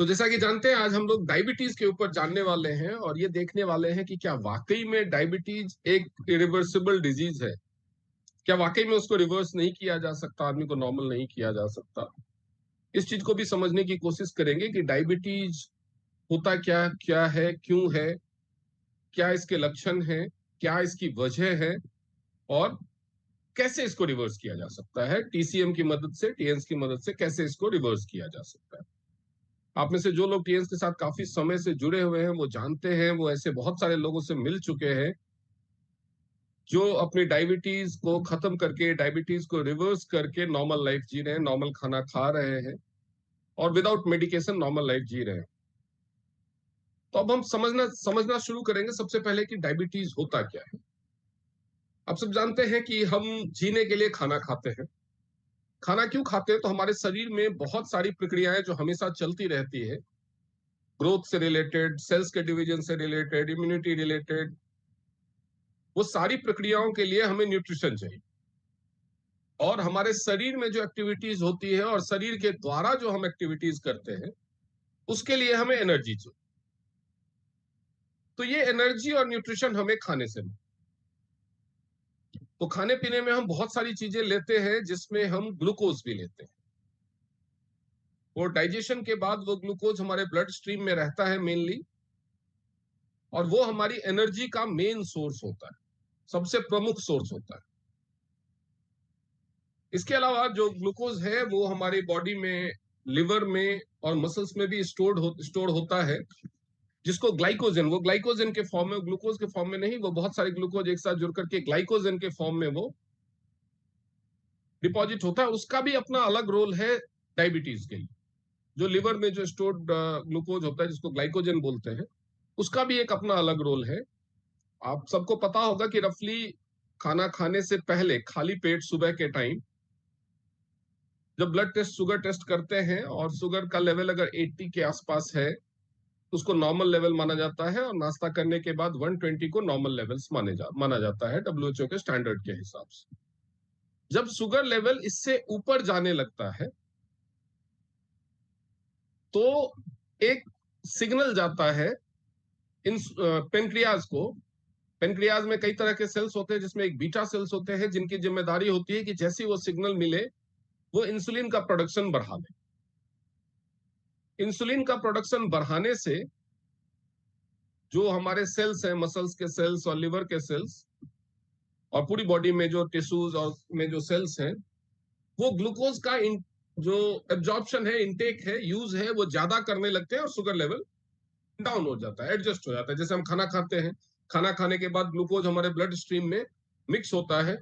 तो जैसा कि जानते हैं, आज हम लोग डायबिटीज के ऊपर जानने वाले हैं और ये देखने वाले हैं कि क्या वाकई में डायबिटीज एक इरिवर्सिबल डिजीज है। क्या वाकई में उसको रिवर्स नहीं किया जा सकता, आदमी को नॉर्मल नहीं किया जा सकता। इस चीज को भी समझने की कोशिश करेंगे कि डायबिटीज होता क्या क्या है, क्यों है, क्या इसके लक्षण हैं, क्या इसकी वजह है और कैसे इसको रिवर्स किया जा सकता है। टीसीएम की मदद से, टीएंस की मदद से कैसे इसको रिवर्स किया जा सकता है। आप में से जो लोग टीएंस के साथ काफी समय से जुड़े हुए हैं वो जानते हैं, वो ऐसे बहुत सारे लोगों से मिल चुके हैं जो अपनी डायबिटीज को खत्म करके, डायबिटीज को रिवर्स करके नॉर्मल लाइफ जी रहे हैं, नॉर्मल खाना खा रहे हैं और विदाउट मेडिकेशन नॉर्मल लाइफ जी रहे हैं। तो अब हम समझना शुरू करेंगे सबसे पहले कि डायबिटीज होता क्या है। आप सब जानते हैं कि हम जीने के लिए खाना खाते हैं। खाना क्यों खाते हैं? तो हमारे शरीर में बहुत सारी प्रक्रियाएं जो हमेशा चलती रहती है, ग्रोथ से रिलेटेड, सेल्स के डिवीजन से रिलेटेड, इम्यूनिटी रिलेटेड, वो सारी प्रक्रियाओं के लिए हमें न्यूट्रिशन चाहिए। और हमारे शरीर में जो एक्टिविटीज होती है और शरीर के द्वारा जो हम एक्टिविटीज करते हैं उसके लिए हमें एनर्जी चाहिए। तो ये एनर्जी और न्यूट्रिशन हमें खाने से मिले। तो खाने पीने में हम बहुत सारी चीजें लेते हैं जिसमें हम ग्लूकोज भी लेते हैं। वो डाइजेशन के बाद वो ग्लूकोज हमारे ब्लड स्ट्रीम में रहता है मेनली, और वो हमारी एनर्जी का मेन सोर्स होता है, सबसे प्रमुख सोर्स होता है। इसके अलावा जो ग्लूकोज है वो हमारी बॉडी में, लिवर में और मसल्स में भी स्टोर होता है, जिसको ग्लाइकोजन, वो ग्लाइकोजन के फॉर्म में, ग्लूकोज के फॉर्म में नहीं, वो बहुत सारे ग्लूकोज एक साथ जुड़ करके ग्लाइकोजन के फॉर्म में वो डिपॉजिट होता है। उसका भी अपना अलग रोल है डायबिटीज के लिए। जो लिवर में जो स्टोर्ड ग्लूकोज होता है जिसको ग्लाइकोजन बोलते हैं, उसका भी एक अपना अलग रोल है। आप सबको पता होगा कि रफली खाना खाने से पहले खाली पेट सुबह के टाइम जब ब्लड टेस्ट, शुगर टेस्ट करते हैं और शुगर का लेवल अगर 80 के आसपास है तो उसको नॉर्मल लेवल माना जाता है, और नाश्ता करने के बाद 120 को नॉर्मल लेवल्स माना जाता है डब्ल्यूएचओ के स्टैंडर्ड के हिसाब से। जब शुगर लेवल इससे ऊपर जाने लगता है तो एक सिग्नल जाता है इन पेनक्रियाज को। पेनक्रियाज में कई तरह के सेल्स होते हैं जिसमें एक बीटा सेल्स होते हैं जिनकी जिम्मेदारी होती है कि जैसे वो सिग्नल मिले वो इंसुलिन का प्रोडक्शन बढ़ा दे। इंसुलिन का प्रोडक्शन बढ़ाने से जो हमारे सेल्स हैं, मसल्स के सेल्स और लिवर के सेल्स और पूरी बॉडी में जो टिश्यूज और में जो सेल्स हैं, वो ग्लूकोज का जो एब्जॉर्प्शन है, इनटेक है, यूज है, वो ज्यादा करने लगते हैं और शुगर लेवल डाउन हो जाता है, एडजस्ट हो जाता है। जैसे हम खाना खाते हैं, खाना खाने के बाद ग्लूकोज हमारे ब्लड स्ट्रीम में मिक्स होता है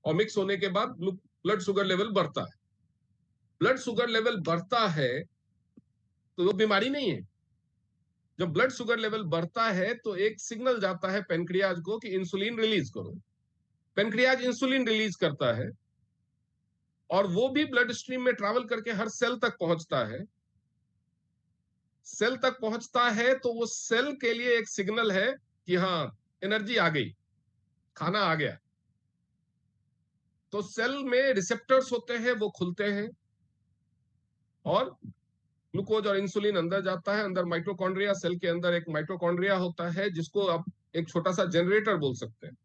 और मिक्स होने के बाद ब्लड शुगर लेवल बढ़ता है। ब्लड शुगर लेवल बढ़ता है तो वो बीमारी नहीं है। जब ब्लड शुगर लेवल बढ़ता है तो एक सिग्नल जाता है पेनक्रियाज को कि इंसुलिन रिलीज करो। पेनक्रियाज इंसुलिन रिलीज करता है और वो भी ब्लड स्ट्रीम में ट्रैवल करके हर सेल तक पहुंचता है। सेल तक पहुंचता है तो वो सेल के लिए एक सिग्नल है कि हाँ, एनर्जी आ गई, खाना आ गया। तो सेल में रिसेप्टर्स होते हैं, वो खुलते हैं और ग्लूकोज और इंसुलिन अंदर जाता है। अंदर माइटोकॉन्ड्रिया, सेल के अंदर एक माइटोकॉन्ड्रिया होता है जिसको आप एक छोटा सा जनरेटर बोल सकते हैं।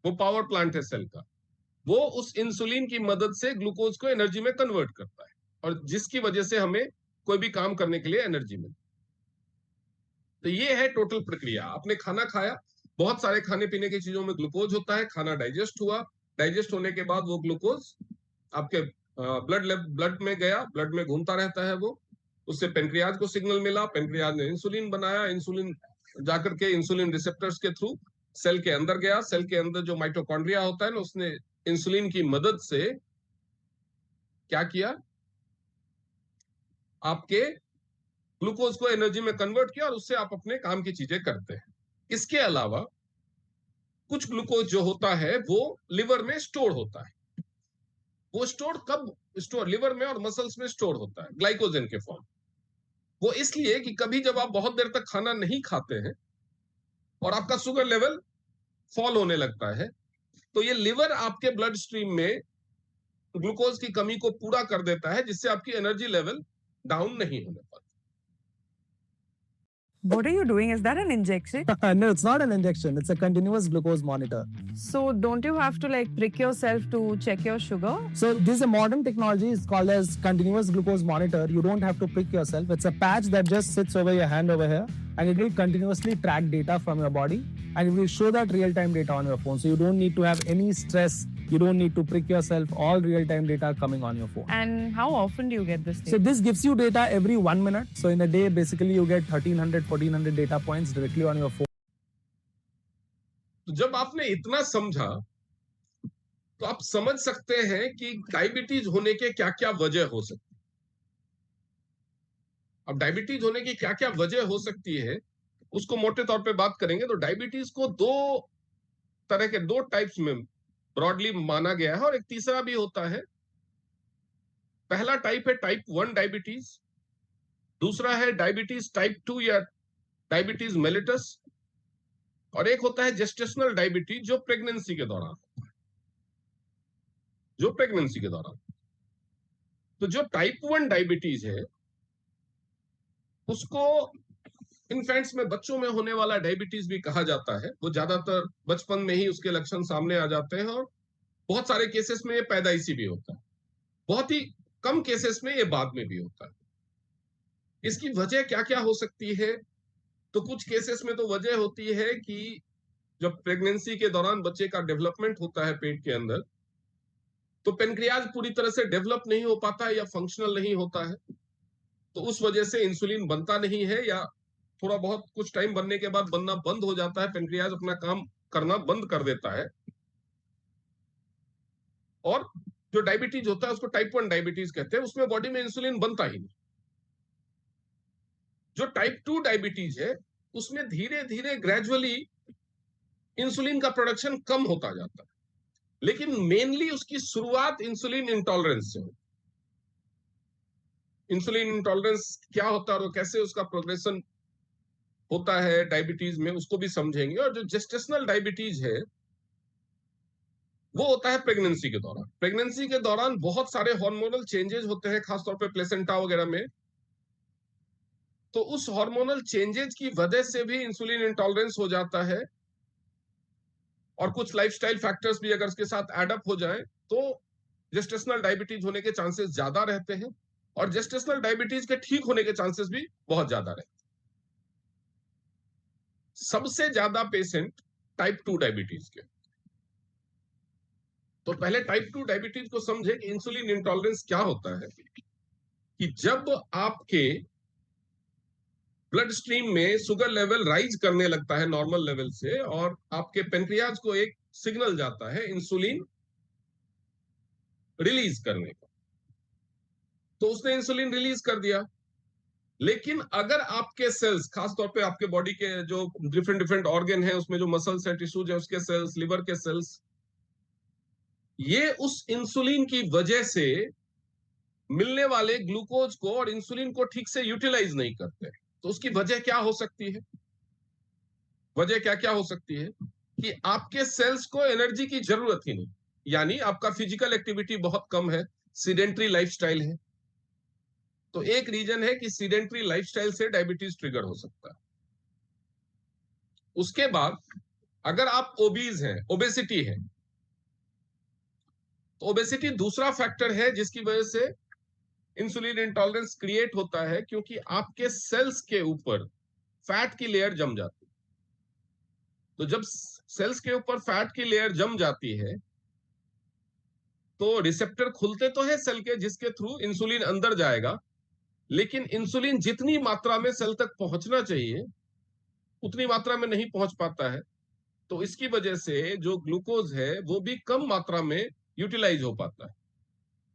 वो पावर प्लांट है सेल का। वो उस इंसुलिन की मदद से ग्लूकोज को एनर्जी में कन्वर्ट करता है और जिसकी वजह से हमें कोई भी काम करने के लिए एनर्जी मिलती। तो ये है टोटल प्रक्रिया। आपने खाना खाया, बहुत सारे खाने पीने की चीजों में ग्लूकोज होता है, खाना डाइजेस्ट हुआ, डाइजेस्ट होने के बाद वो ग्लूकोज आपके ब्लड में गया, ब्लड में घूमता रहता है वो। उससे पेनक्रियाज को सिग्नल मिला, पेनक्रियाज ने इंसुलिन बनाया, इंसुलिन जाकर के इंसुलिन रिसेप्टर्स के थ्रू सेल के अंदर गया। सेल के अंदर जो माइटोकॉन्ड्रिया होता है ना, उसने इंसुलिन की मदद से क्या किया, आपके ग्लूकोज को एनर्जी में कन्वर्ट किया और उससे आप अपने काम की चीजें करते हैं। इसके अलावा कुछ ग्लूकोज जो होता है वो लिवर में स्टोर होता है। वो स्टोर कब स्टोर, लिवर में और मसल्स में स्टोर होता है ग्लाइकोजन के फॉर्म। वो इसलिए कि कभी जब आप बहुत देर तक खाना नहीं खाते हैं और आपका शुगर लेवल फॉल होने लगता है तो ये लिवर आपके ब्लड स्ट्रीम में ग्लूकोज की कमी को पूरा कर देता है, जिससे आपकी एनर्जी लेवल डाउन नहीं होने पाती। What are you doing? Is that an injection? No, it's not an injection. It's a continuous glucose monitor. So don't you have to like prick yourself to check your sugar? So this is a modern technology. It's called as continuous glucose monitor. You don't have to prick yourself. It's a patch that just sits over your hand over here, and it will continuously track data from your body, and it will show that real-time data on your phone. So you don't need to have any stress. You don't need to prick yourself. All real-time data coming on your phone. And how often do you get this data? So this gives you data every 1 minute. So in a day, basically you get 1300, 1400 data points directly on your phone. तो जब आपने इतना समझा तो आप समझ सकते हैं कि डायबिटीज होने के क्या क्या वजह हो सकती है। अब डायबिटीज होने की क्या क्या वजह हो सकती है उसको मोटे तौर पे बात करेंगे। तो डायबिटीज को दो तरह के, दो टाइप्स में ब्रॉडली माना गया है, और एक तीसरा भी होता है। पहला टाइप है टाइप 1 डायबिटीज, दूसरा है डायबिटीज टाइप 2 या डायबिटीज मेलिटस, और एक होता है जेस्टेशनल डायबिटीज जो प्रेगनेंसी के दौरान, तो जो टाइप 1 डायबिटीज है उसको इन्फेंट्स में, बच्चों में होने वाला डायबिटीज भी कहा जाता है। वो ज्यादातर बचपन में ही उसके लक्षण सामने आ जाते हैं, और बहुत सारे केसेस में ये पैदाइशी भी होता है, बहुत ही कम केसेस में ये बाद में भी होता है। इसकी वजह क्या क्या हो सकती है? तो कुछ केसेस में तो वजह होती है कि जब प्रेगनेंसी के दौरान बच्चे का डेवलपमेंट होता है पेट के अंदर, तो पेनक्रियाज पूरी तरह से डेवलप नहीं हो पाता है या फंक्शनल नहीं होता है, तो उस वजह से इंसुलिन बनता नहीं है, या थोड़ा बहुत कुछ टाइम बनने के बाद बनना बंद हो जाता है, पेनक्रियाज अपना काम करना बंद कर देता है। और जो डायबिटीज होता है उसको टाइप 1 डायबिटीज कहते हैं, उसमें बॉडी में इंसुलिन बनता ही नहीं। जो टाइप 2 डायबिटीज है उसमें धीरे धीरे ग्रेजुअली इंसुलिन का प्रोडक्शन कम होता जाता है, लेकिन मेनली उसकी शुरुआत इंसुलिन इंटॉलरेंस से होती है। इंसुलिन इंटॉलरेंस क्या होता है और कैसे उसका प्रोग्रेशन होता है डायबिटीज में, उसको भी समझेंगे। और जो जेस्टेशनल डायबिटीज है वो होता है प्रेगनेंसी के दौरान। प्रेगनेंसी के दौरान बहुत सारे हार्मोनल चेंजेस होते हैं, खासतौर पे प्लेसेंटा वगैरह में, तो उस हार्मोनल चेंजेस की वजह से भी इंसुलिन इंटॉलरेंस हो जाता है, और कुछ लाइफस्टाइल फैक्टर्स भी अगर उसके साथ एडअप हो जाएं तो जेस्टेशनल डायबिटीज होने के चांसेस ज्यादा रहते हैं, और जेस्टेशनल डायबिटीज के ठीक होने के चांसेस भी बहुत ज्यादा रहते हैं। सबसे ज्यादा पेशेंट टाइप 2 डायबिटीज के। तो पहले टाइप 2 डायबिटीज को समझे कि इंसुलिन इंटॉलरेंस क्या होता है। कि जब आपके ब्लड स्ट्रीम में शुगर लेवल राइज करने लगता है नॉर्मल लेवल से, और आपके पेनक्रियाज को एक सिग्नल जाता है इंसुलिन रिलीज करने का, तो उसने इंसुलिन रिलीज कर दिया। लेकिन अगर आपके सेल्स, खासतौर पे आपके बॉडी के जो डिफरेंट डिफरेंट ऑर्गन है उसमें जो मसल्स है, टिश्यूज है, उसके सेल्स, लिवर के सेल्स, ये उस इंसुलिन की वजह से मिलने वाले ग्लूकोज को और इंसुलिन को ठीक से यूटिलाइज नहीं करते, तो उसकी वजह क्या हो सकती है? वजह क्या क्या हो सकती है? कि आपके सेल्स को एनर्जी की जरूरत ही नहीं, यानी आपका फिजिकल एक्टिविटी बहुत कम है, सीडेंट्री लाइफस्टाइल है। तो एक रीजन है कि सीडेंट्री लाइफस्टाइल से डायबिटीज ट्रिगर हो सकता है। उसके बाद अगर आप ओबीज हैं, ओबेसिटी है, तो ओबेसिटी दूसरा फैक्टर है जिसकी वजह से इंसुलिन इंटॉलरेंस क्रिएट होता है, क्योंकि आपके सेल्स के ऊपर फैट की लेयर जम जाती है। तो जब सेल्स के ऊपर फैट की लेयर जम जाती है तो रिसेप्टर खुलते तो है सेल के, जिसके थ्रू इंसुलिन अंदर जाएगा, लेकिन इंसुलिन जितनी मात्रा में सेल तक पहुंचना चाहिए उतनी मात्रा में नहीं पहुंच पाता है। तो इसकी वजह से जो ग्लूकोज है वो भी कम मात्रा में यूटिलाइज हो पाता है,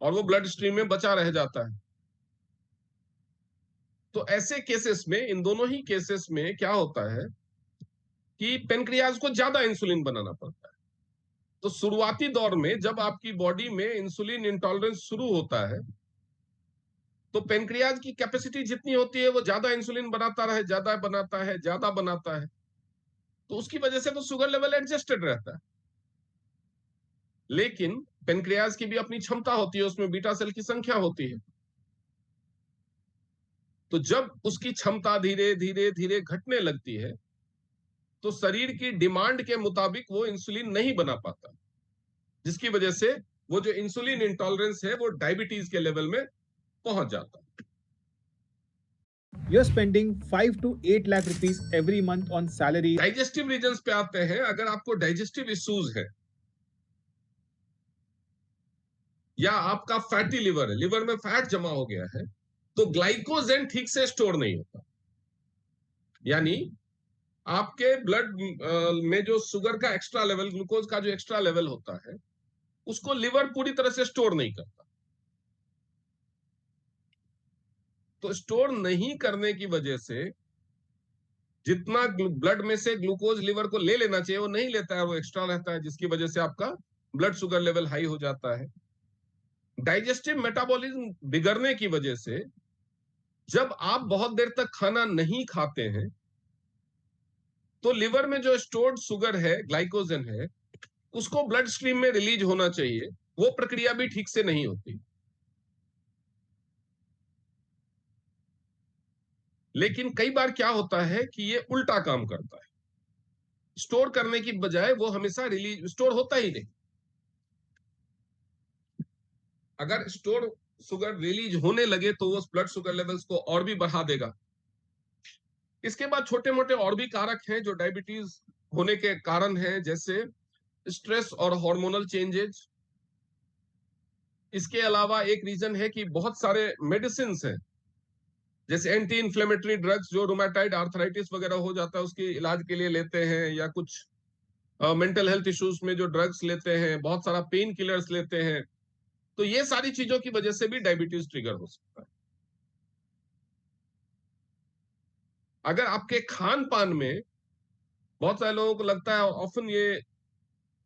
और वो ब्लड स्ट्रीम में बचा रह जाता है। तो ऐसे केसेस में, इन दोनों ही केसेस में क्या होता है कि पेनक्रियाज को ज्यादा इंसुलिन बनाना पड़ता है। तो शुरुआती दौर में जब आपकी बॉडी में इंसुलिन इंटॉलरेंस शुरू होता है तो पेनक्रियाज की कैपेसिटी जितनी होती है वो ज्यादा इंसुलिन बनाता रहे, ज्यादा बनाता है, ज्यादा बनाता है, तो उसकी वजह से तो शुगर लेवल एडजस्टेड रहता है। लेकिन पेनक्रियाज की भी अपनी क्षमता होती है, उसमें बीटा सेल की संख्या होती है। तो जब उसकी क्षमता धीरे धीरे धीरे घटने लगती है तो शरीर की डिमांड के मुताबिक वो इंसुलिन नहीं बना पाता, जिसकी वजह से वो जो इंसुलिन इंटॉलरेंस है वो डायबिटीज के लेवल में पहुंच जाता है। You're spending 5 to 8 lakh rupees every month on salary. Digestive reasons पे आते हैं। अगर आपको डाइजेस्टिव इश्यूज है या आपका फैटी लिवर है, लिवर में फैट जमा हो गया है, तो ग्लाइकोजेन ठीक से स्टोर नहीं होता, यानी आपके ब्लड में जो शुगर का एक्स्ट्रा लेवल, ग्लूकोज का जो एक्स्ट्रा लेवल होता है, उसको लिवर पूरी तरह से स्टोर नहीं करता। तो स्टोर नहीं करने की वजह से जितना ब्लड में से ग्लूकोज लिवर को ले लेना चाहिए वो नहीं लेता है, वो एक्स्ट्रा रहता है, जिसकी वजह से आपका ब्लड शुगर लेवल हाई हो जाता है। डाइजेस्टिव मेटाबॉलिज्म बिगड़ने की वजह से जब आप बहुत देर तक खाना नहीं खाते हैं तो लिवर में जो स्टोर्ड शुगर है, ग्लाइकोजन है, उसको ब्लड स्ट्रीम में रिलीज होना चाहिए, वो प्रक्रिया भी ठीक से नहीं होती। लेकिन कई बार क्या होता है कि ये उल्टा काम करता है, स्टोर करने की बजाय वो हमेशा रिलीज, स्टोर होता ही नहीं। अगर स्टोर शुगर रिलीज होने लगे तो वो ब्लड शुगर लेवल्स को और भी बढ़ा देगा। इसके बाद छोटे मोटे और भी कारक हैं जो डायबिटीज होने के कारण हैं, जैसे स्ट्रेस और हार्मोनल चेंजेस। इसके अलावा एक रीजन है कि बहुत सारे मेडिसिन हैं, जैसे एंटी इंफ्लेमेटरी ड्रग्स, जो रूमेटाइड आर्थराइटिस वगैरह हो जाता है उसके इलाज के लिए लेते हैं, या कुछ मेंटल हेल्थ इश्यूज में जो ड्रग्स लेते हैं, बहुत सारा पेन किलर्स लेते हैं। तो ये सारी चीजों की वजह से भी डायबिटीज ट्रिगर हो सकता है। अगर आपके खान पान में, बहुत सारे लोगों को लगता है, ऑफन ये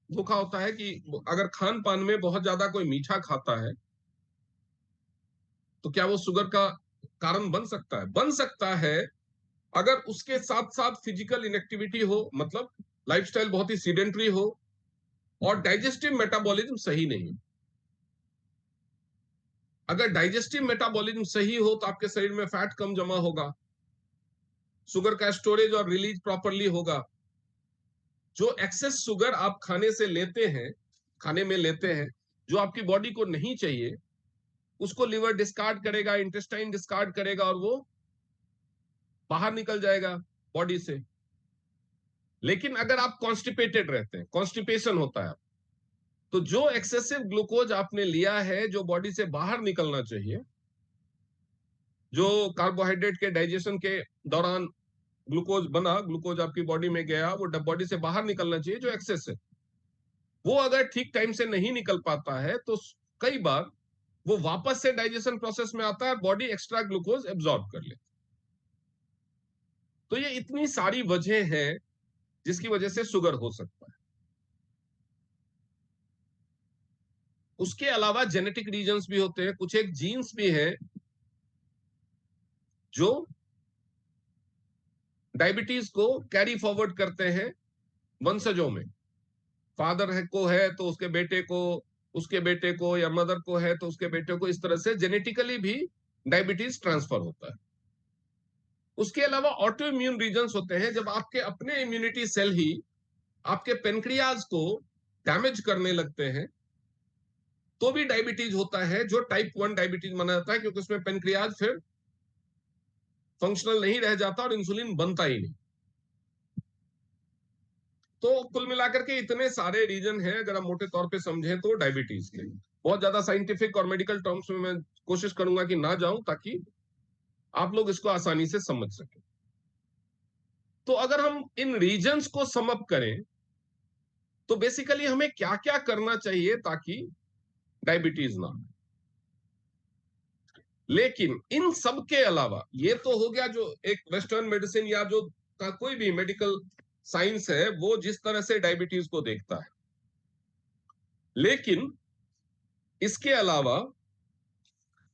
धोखा होता है कि अगर खान पान में बहुत ज्यादा कोई मीठा खाता है तो क्या वो शुगर का कारण बन सकता है? बन सकता है, अगर उसके साथ साथ फिजिकल इनएक्टिविटी हो, मतलब लाइफस्टाइल बहुत ही सीडेंटरी हो और डाइजेस्टिव मेटाबॉलिज्म सही नहीं है। अगर डाइजेस्टिव मेटाबॉलिज्म सही हो तो आपके शरीर में फैट कम जमा होगा, शुगर का स्टोरेज और रिलीज प्रॉपरली होगा। जो एक्सेस शुगर आप खाने से लेते हैं, खाने में लेते हैं, जो आपकी बॉडी को नहीं चाहिए, उसको लिवर डिस्कार्ड करेगा, इंटेस्टाइन डिस्कार्ड करेगा और वो बाहर निकल जाएगा बॉडी से। लेकिन अगर आप कॉन्स्टिपेटेड रहते हैं, कॉन्स्टिपेशन होता है, तो जो एक्सेसिव ग्लूकोज आपने लिया है जो बॉडी से बाहर निकलना चाहिए, जो कार्बोहाइड्रेट के डाइजेशन के दौरान ग्लूकोज बना, ग्लूकोज आपकी बॉडी में गया, वो बॉडी से बाहर निकलना चाहिए, जो एक्सेस है, वो अगर ठीक टाइम से नहीं निकल पाता है तो कई बार वो वापस से डाइजेशन प्रोसेस में आता है, बॉडी एक्स्ट्रा ग्लूकोज एब्जॉर्ब कर लेती। तो ये इतनी सारी वजह है जिसकी वजह से शुगर हो सकता है। उसके अलावा जेनेटिक रीजन्स भी होते हैं, कुछ एक जीन्स भी हैं जो डायबिटीज को कैरी फॉरवर्ड करते हैं वंशजों में। फादर को है तो उसके बेटे को, उसके बेटे को, या मदर को है तो उसके बेटे को, इस तरह से जेनेटिकली भी डायबिटीज ट्रांसफर होता है। उसके अलावा ऑटो इम्यून रीजन्स होते हैं, जब आपके अपने इम्यूनिटी सेल ही आपके पेनक्रियाज को डैमेज करने लगते हैं तो भी डायबिटीज होता है, जो टाइप 1 डायबिटीज माना जाता है, क्योंकि उसमें पेनक्रियाज फिर फंक्शनल नहीं रह जाता और इंसुलिन बनता ही नहीं। तो कुल मिलाकर के इतने सारे रीजन हैं, अगर हम मोटे तौर पे समझें तो डायबिटीज के। बहुत ज्यादा साइंटिफिक और मेडिकल टर्म्स में मैं कोशिश करूंगा कि ना जाऊं, ताकि आप लोग इसको आसानी से समझ सकें। तो अगर हम इन रीजन्स को सम अप करें तो बेसिकली हमें क्या क्या करना चाहिए ताकि डायबिटीज ना हो। लेकिन इन सब के अलावा, ये तो हो गया जो एक वेस्टर्न मेडिसिन या जो का कोई भी मेडिकल साइंस है वो जिस तरह से डायबिटीज को देखता है। लेकिन इसके अलावा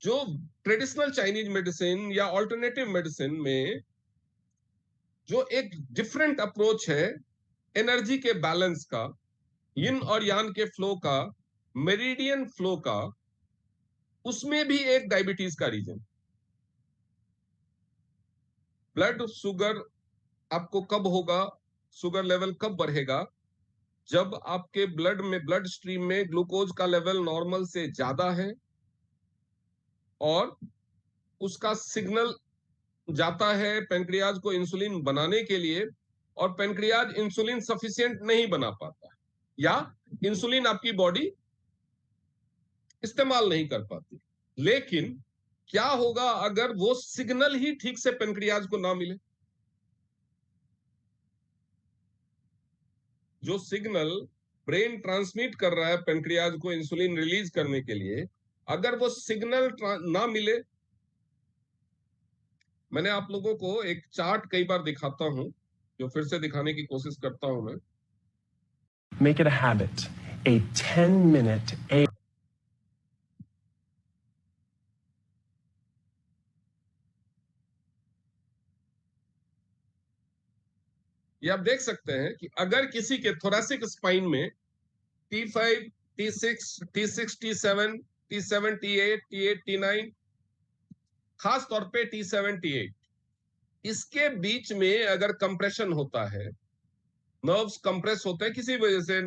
जो ट्रेडिशनल चाइनीज मेडिसिन या ऑल्टरनेटिव मेडिसिन में जो एक डिफरेंट अप्रोच है एनर्जी के बैलेंस का, यिन और यान के फ्लो का, मेरिडियन फ्लो का, उसमें भी एक डायबिटीज का रीजन। ब्लड शुगर आपको कब होगा, शुगर लेवल कब बढ़ेगा, जब आपके ब्लड स्ट्रीम में ग्लूकोज का लेवल नॉर्मल से ज्यादा है और उसका सिग्नल जाता है पेनक्रियाज को इंसुलिन बनाने के लिए, और पेनक्रियाज इंसुलिन सफिशिएंट नहीं बना पाता, या इंसुलिन आपकी बॉडी इस्तेमाल नहीं कर पाती। लेकिन क्या होगा अगर वो सिग्नल ही ठीक से पेनक्रियाज को ना मिले? जो सिग्नल ब्रेन ट्रांसमिट कर रहा है पेनक्रियाज को इंसुलिन रिलीज करने के लिए, अगर वो सिग्नल ना मिले, मैंने आप लोगों को एक चार्ट कई बार दिखाता हूं, जो फिर से दिखाने की कोशिश करता हूं मैं। Make it a habit. A 10-minute ये आप देख सकते हैं कि अगर किसी के थोरेसिक स्पाइन में T5, T6, T6, T7, T7, T8, T8, T9, खास तौर पे T7, T8, इसके बीच में अगर कंप्रेशन होता है, नर्व्स कंप्रेस होते हैं किसी वजह से,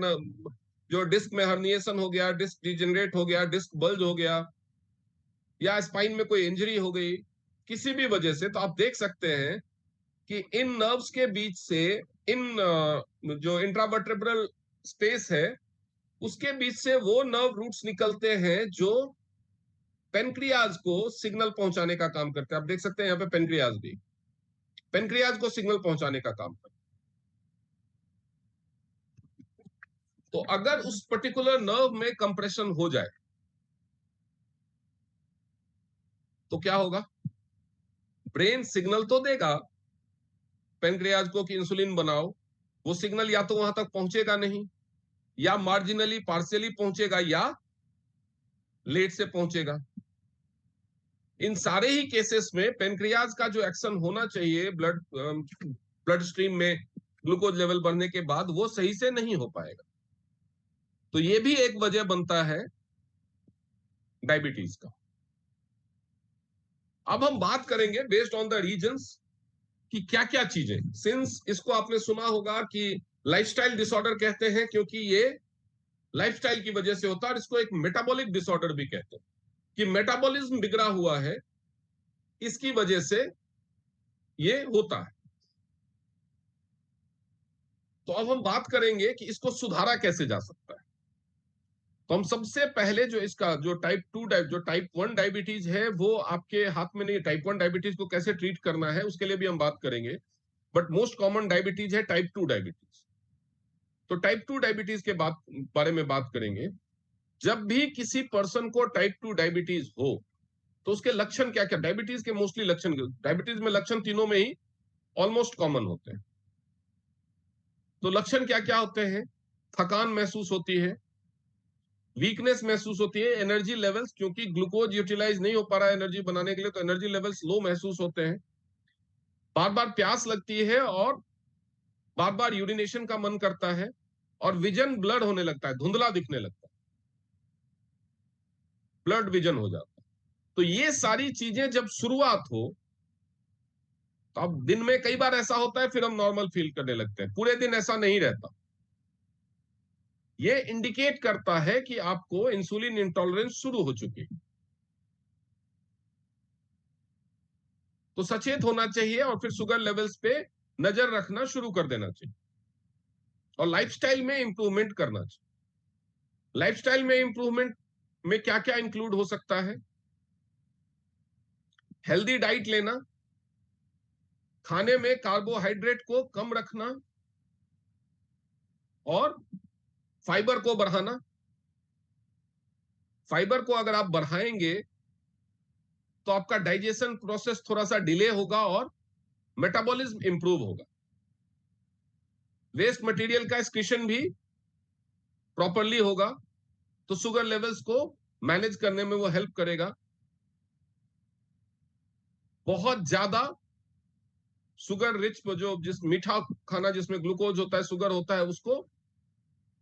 जो डिस्क में हर्निएशन हो गया, डिस्क डिजेनरेट हो गया, डिस्क बल्ज हो गया, या स्पाइन में कोई इंजरी हो गई किसी भी वजह से, तो आप देख सकते हैं कि इन नर्व्स के बीच से, इन जो इंट्रावर्टेब्रल स्पेस है उसके बीच से वो नर्व रूट्स निकलते हैं जो पेनक्रियाज को सिग्नल पहुंचाने का काम करते हैं। आप देख सकते हैं यहाँ पे पेनक्रियाज भी, पेनक्रियाज को सिग्नल पहुंचाने का काम करते हैं। तो अगर उस पर्टिकुलर नर्व में कंप्रेशन हो जाए तो क्या होगा? ब्रेन सिग्नल तो देगा पेनक्रियाज को कि इंसुलिन बनाओ, वो सिग्नल या तो वहां तक पहुंचेगा नहीं, या मार्जिनली पार्शियली पहुंचेगा, या लेट से पहुंचेगा। इन सारे ही केसेस में पेनक्रियाज का जो एक्शन होना चाहिए ब्लड स्ट्रीम में ग्लूकोज लेवल बढ़ने के बाद, वो सही से नहीं हो पाएगा। तो ये भी एक वजह बनता है डायबिटीज का। अब हम बात करेंगे बेस्ड ऑन द रीजंस कि क्या क्या चीजें, सिंस इसको आपने सुना होगा कि लाइफस्टाइल डिसऑर्डर कहते हैं, क्योंकि ये लाइफस्टाइल की वजह से होता है, और इसको एक मेटाबॉलिक डिसऑर्डर भी कहते हैं कि मेटाबॉलिज्म बिगड़ा हुआ है, इसकी वजह से ये होता है। तो अब हम बात करेंगे कि इसको सुधारा कैसे जा सकता है। तो हम सबसे पहले जो इसका जो टाइप 1 डायबिटीज है वो आपके हाथ में नहीं है। टाइप 1 डायबिटीज को कैसे ट्रीट करना है उसके लिए भी हम बात करेंगे, बट मोस्ट कॉमन डायबिटीज है टाइप 2 डायबिटीज। तो टाइप 2 डायबिटीज के बारे में बात करेंगे। जब भी किसी पर्सन को टाइप 2 डायबिटीज हो तो उसके लक्षण क्या क्या, डायबिटीज के मोस्टली लक्षण, डायबिटीज में लक्षण तीनों में ही ऑलमोस्ट कॉमन होते हैं। तो लक्षण क्या क्या होते हैं? थकान महसूस होती है, वीकनेस महसूस होती है, एनर्जी लेवल्स, क्योंकि ग्लूकोज यूटिलाइज नहीं हो पा रहा है एनर्जी बनाने के लिए, तो एनर्जी लेवल्स लो महसूस होते हैं, बार बार प्यास लगती है, और बार बार यूरिनेशन का मन करता है, और विजन ब्लड होने लगता है, धुंधला दिखने लगता है, ब्लड विजन हो जाता है। तो ये सारी चीजें जब शुरुआत हो, तो अब दिन में कई बार ऐसा होता है, फिर हम नॉर्मल फील करने लगते हैं, पूरे दिन ऐसा नहीं रहता। ये इंडिकेट करता है कि आपको इंसुलिन इंटॉलरेंस शुरू हो चुकी है। तो सचेत होना चाहिए, और फिर शुगर लेवल्स पे नजर रखना शुरू कर देना चाहिए, और लाइफस्टाइल में इंप्रूवमेंट करना चाहिए। लाइफस्टाइल में इंप्रूवमेंट में क्या क्या इंक्लूड हो सकता है? हेल्दी डाइट लेना, खाने में कार्बोहाइड्रेट को कम रखना, और फाइबर को बढ़ाना। फाइबर को अगर आप बढ़ाएंगे तो आपका डाइजेशन प्रोसेस थोड़ा सा डिले होगा और मेटाबॉलिज्म इंप्रूव होगा। वेस्ट मटेरियल का एक्सक्रीशन भी प्रॉपरली होगा, तो शुगर लेवल्स को मैनेज करने में वो हेल्प करेगा। बहुत ज्यादा शुगर रिच जिस मीठा खाना जिसमें ग्लूकोज होता है, शुगर होता है, उसको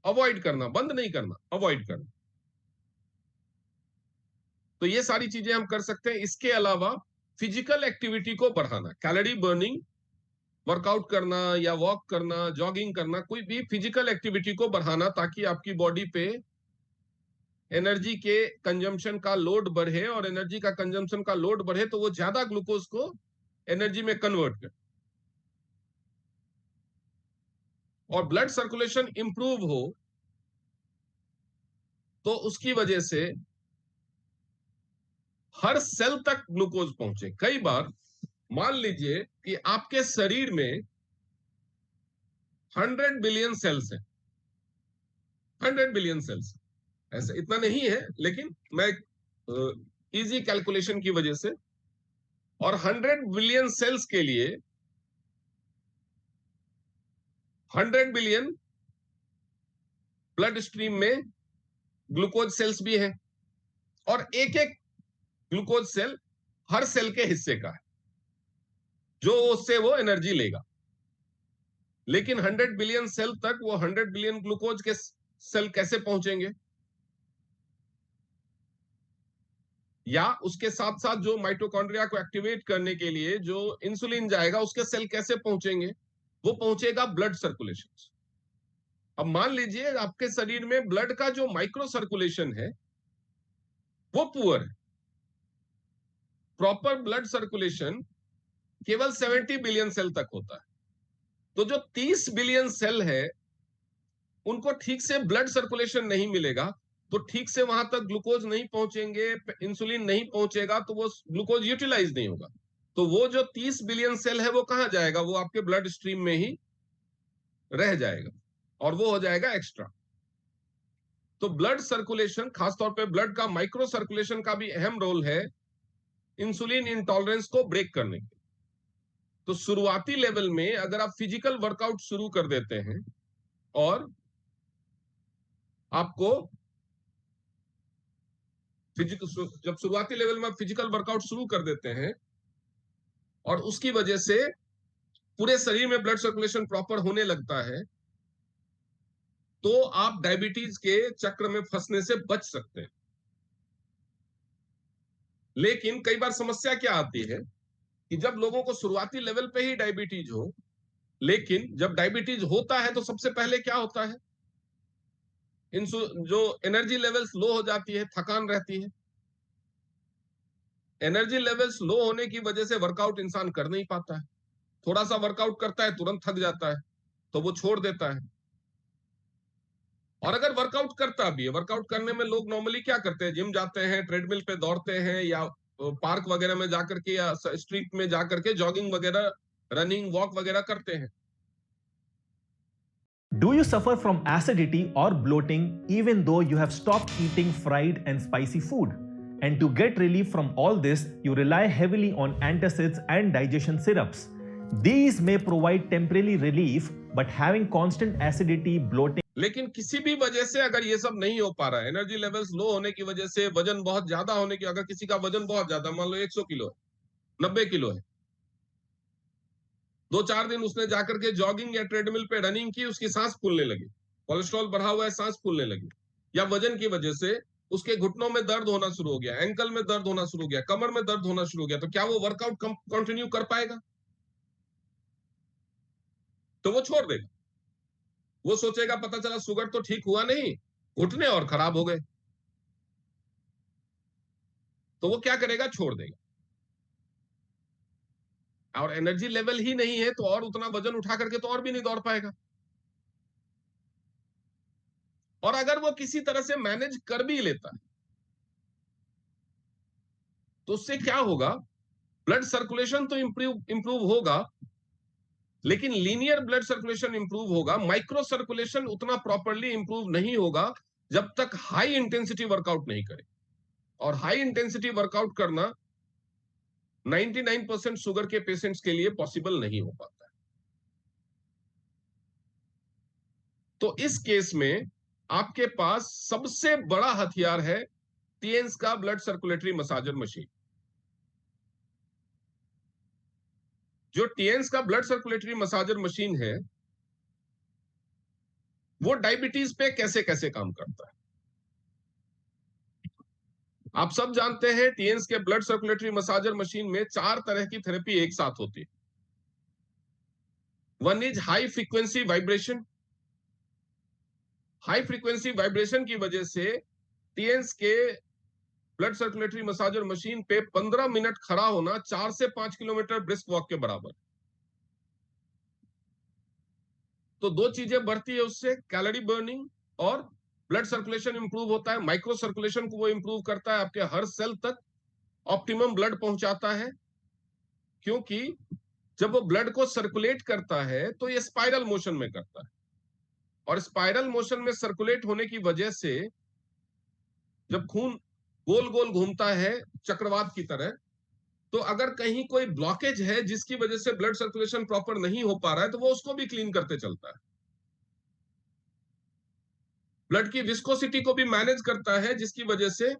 अवॉइड करना, बंद नहीं करना, अवॉइड करना। तो ये सारी चीजें हम कर सकते हैं। इसके अलावा फिजिकल एक्टिविटी को बढ़ाना, कैलोरी बर्निंग, वर्कआउट करना या वॉक करना, जॉगिंग करना, कोई भी फिजिकल एक्टिविटी को बढ़ाना ताकि आपकी बॉडी पे एनर्जी के कंजम्पशन का लोड बढ़े, और एनर्जी का कंजम्पशन का लोड बढ़े तो वो ज्यादा ग्लूकोज को एनर्जी में कन्वर्ट करे और ब्लड सर्कुलेशन इंप्रूव हो, तो उसकी वजह से हर सेल तक ग्लूकोज पहुंचे। कई बार मान लीजिए कि आपके शरीर में 100 बिलियन सेल्स हैं, 100 बिलियन सेल्स, ऐसे इतना नहीं है लेकिन मैं इजी कैलकुलेशन की वजह से, और 100 बिलियन सेल्स के लिए 100 बिलियन ब्लड स्ट्रीम में ग्लूकोज सेल्स भी हैं, और एक एक ग्लूकोज सेल हर सेल के हिस्से का है जो उससे वो एनर्जी लेगा। लेकिन 100 बिलियन सेल तक वो 100 बिलियन ग्लूकोज के सेल कैसे पहुंचेंगे, या उसके साथ साथ जो माइटोकॉन्ड्रिया को एक्टिवेट करने के लिए जो इंसुलिन जाएगा उसके सेल कैसे पहुंचेंगे, वो पहुंचेगा ब्लड सर्कुलेशन। अब मान लीजिए आपके शरीर में ब्लड का जो माइक्रो सर्कुलेशन है वो पुअर है, प्रॉपर ब्लड सर्कुलेशन केवल 70 बिलियन सेल तक होता है। तो जो 30 बिलियन सेल है उनको ठीक से ब्लड सर्कुलेशन नहीं मिलेगा, तो ठीक से वहां तक ग्लूकोज नहीं पहुंचेंगे, इंसुलिन नहीं पहुंचेगा, तो वो ग्लूकोज यूटिलाइज नहीं होगा। तो वो जो 30 बिलियन सेल है वो कहां जाएगा, वो आपके ब्लड स्ट्रीम में ही रह जाएगा और वो हो जाएगा एक्स्ट्रा। तो ब्लड सर्कुलेशन, खासतौर पे ब्लड का माइक्रो सर्कुलेशन का भी अहम रोल है इंसुलिन इंटॉलरेंस को ब्रेक करने के। तो शुरुआती लेवल में अगर आप फिजिकल वर्कआउट शुरू कर देते हैं और आपको जब शुरुआती लेवल में आप फिजिकल वर्कआउट शुरू कर देते हैं और उसकी वजह से पूरे शरीर में ब्लड सर्कुलेशन प्रॉपर होने लगता है, तो आप डायबिटीज के चक्र में फंसने से बच सकते हैं। लेकिन कई बार समस्या क्या आती है कि जब लोगों को शुरुआती लेवल पे ही डायबिटीज हो, लेकिन जब डायबिटीज होता है तो सबसे पहले क्या होता है, जो एनर्जी लेवल्स लो हो जाती है, थकान रहती है। एनर्जी लेवल्स लो होने की वजह से वर्कआउट इंसान कर नहीं पाता है, थोड़ा सा वर्कआउट करता है तुरंत थक जाता है तो वो छोड़ देता है। और अगर वर्कआउट करता भी है, वर्कआउट करने में लोग नॉर्मली क्या करते हैं, जिम जाते हैं, ट्रेडमिल पे दौड़ते हैं, या पार्क वगैरह में जाकर के या स्ट्रीट में जाकर के जॉगिंग वगैरह, रनिंग वॉक वगैरह करते हैं। Do you suffer from acidity or bloating even though you have stopped eating fried and spicy food? And to get relief from all this, you rely heavily on antacids and digestion syrups. These may provide temporary relief, but having constant acidity, bloating, लेकिन किसी भी वजह से अगर ये सब नहीं हो पा रहा है, एनर्जी लेवल्स लो होने की वजह से, वजन बहुत ज्यादा होने की, अगर किसी का वजन बहुत ज्यादा, मान लो 100 किलो है, 90 किलो है, 2-4 दिन उसने जाकर के जॉगिंग या ट्रेडमिल पे रनिंग की, उसकी सांस फूलने लगी, कोलेस्ट्रॉल बढ़ा हुआ है, सांस फूलने लगी, या वजन की वजह से उसके घुटनों में दर्द होना शुरू हो गया, एंकल में दर्द होना शुरू हो गया, कमर में दर्द होना शुरू हो गया, तो क्या वो वर्कआउट कंटिन्यू कर पाएगा? तो वो छोड़ देगा। वो सोचेगा पता चला शुगर तो ठीक हुआ नहीं, घुटने और खराब हो गए, तो वो क्या करेगा, छोड़ देगा। और एनर्जी लेवल ही नहीं है तो और उतना वजन उठा करके तो और भी नहीं दौड़ पाएगा। और अगर वो किसी तरह से मैनेज कर भी लेता है तो उससे क्या होगा, ब्लड सर्कुलेशन तो इंप्रूव होगा, लेकिन लीनियर ब्लड सर्कुलेशन इंप्रूव होगा, माइक्रो सर्कुलेशन उतना प्रॉपरली इंप्रूव नहीं होगा जब तक हाई इंटेंसिटी वर्कआउट नहीं करे। और हाई इंटेंसिटी वर्कआउट करना 99% शुगर के पेशेंट्स के लिए पॉसिबल नहीं हो पाता है। तो इस केस में आपके पास सबसे बड़ा हथियार है टीएंस का ब्लड सर्कुलेटरी मसाजर मशीन। जो टीएंस का ब्लड सर्कुलेटरी मसाजर मशीन है वो डायबिटीज पे कैसे कैसे काम करता है। आप सब जानते हैं टीएंस के ब्लड सर्कुलेटरी मसाजर मशीन में 4 तरह की थेरेपी एक साथ होती है। One is high frequency vibration. High frequency vibration की वजह से टीएंस के ब्लड सर्कुलेटरी मसाजर मशीन पे 15 मिनट खड़ा होना 4 से 5 किलोमीटर ब्रिस्क वॉक के बराबर। तो दो चीजें बढ़ती है उससे, कैलोरी बर्निंग और ब्लड सर्कुलेशन इंप्रूव होता है। माइक्रो सर्कुलेशन को वो इंप्रूव करता है, आपके हर सेल तक ऑप्टिमम ब्लड पहुंचाता है, क्योंकि जब वो ब्लड को सर्कुलेट करता है तो ये स्पाइरल मोशन में करता है, और स्पाइरल मोशन में सर्कुलेट होने की वजह से जब खून गोल गोल घूमता है चक्रवात की तरह, तो अगर कहीं कोई ब्लॉकेज है जिसकी वजह से ब्लड सर्कुलेशन प्रॉपर नहीं हो पा रहा है तो वो उसको भी क्लीन करते चलता है। ब्लड की विस्कोसिटी को भी मैनेज करता है, जिसकी वजह से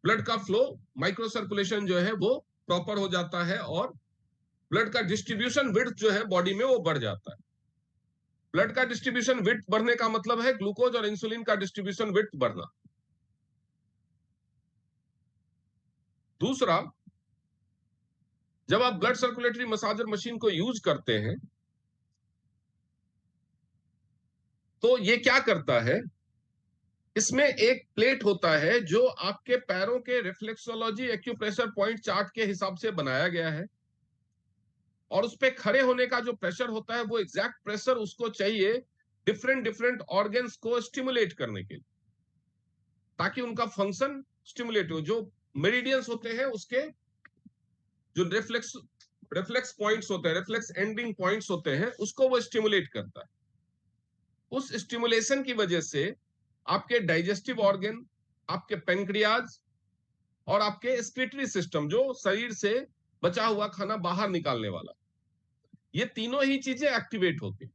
ब्लड का फ्लो, माइक्रो सर्कुलेशन जो है वो प्रॉपर हो जाता है, और ब्लड का डिस्ट्रीब्यूशन विड्थ जो है बॉडी में वो बढ़ जाता है। ब्लड का डिस्ट्रीब्यूशन विड्थ बढ़ने का मतलब है ग्लूकोज और इंसुलिन का डिस्ट्रीब्यूशन विड्थ बढ़ना। दूसरा, जब आप ब्लड सर्कुलेटरी मसाजर मशीन को यूज करते हैं तो ये क्या करता है, इसमें एक प्लेट होता है जो आपके पैरों के रिफ्लेक्सोलॉजी एक्यूप्रेशर पॉइंट चार्ट के हिसाब से बनाया गया है, और उस पे खड़े होने का जो प्रेशर होता है वो एग्जैक्ट प्रेशर उसको चाहिए डिफरेंट डिफरेंट ऑर्गन्स को स्टिमुलेट करने के लिए, ताकि उनका फंक्शन स्टिमुलेट हो। जो मेरिडियंस होते हैं उसके जो रिफ्लेक्स पॉइंट्स होते हैं, रिफ्लेक्स एंडिंग पॉइंट्स होते हैं, उसको वो स्टिमुलेट करता है। उस स्टिमुलेशन की वजह से आपके डाइजेस्टिव ऑर्गन, आपके पेंक्रियाज और आपके एक्सक्रीटरी सिस्टम, जो शरीर से बचा हुआ खाना बाहर निकालने वाला, ये तीनों ही चीजें एक्टिवेट होती हैं।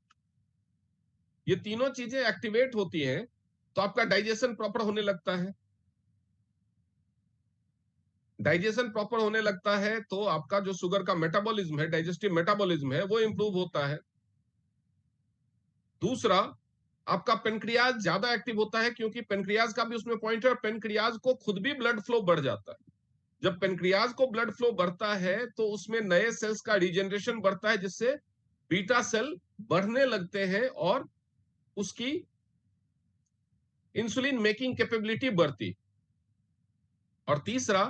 ये तीनों चीजें एक्टिवेट होती हैं तो आपका डाइजेशन प्रॉपर होने लगता है। डाइजेशन प्रॉपर होने लगता है तो आपका जो शुगर का मेटाबॉलिज्म है, डाइजेस्टिव मेटाबॉलिज्म है, वो इंप्रूव होता है। दूसरा, आपका पेनक्रियाज ज्यादा एक्टिव होता है, क्योंकि पेनक्रियाज का भी उसमें पॉइंट है, और पेनक्रियाज को खुद भी ब्लड फ्लो बढ़ जाता है। जब पेनक्रियाज को ब्लड फ्लो बढ़ता है तो उसमें नए सेल्स का रिजेनरेशन बढ़ता है, जिससे बीटा सेल बढ़ने लगते हैं और उसकी इंसुलिन मेकिंग कैपेबिलिटी बढ़ती। और तीसरा,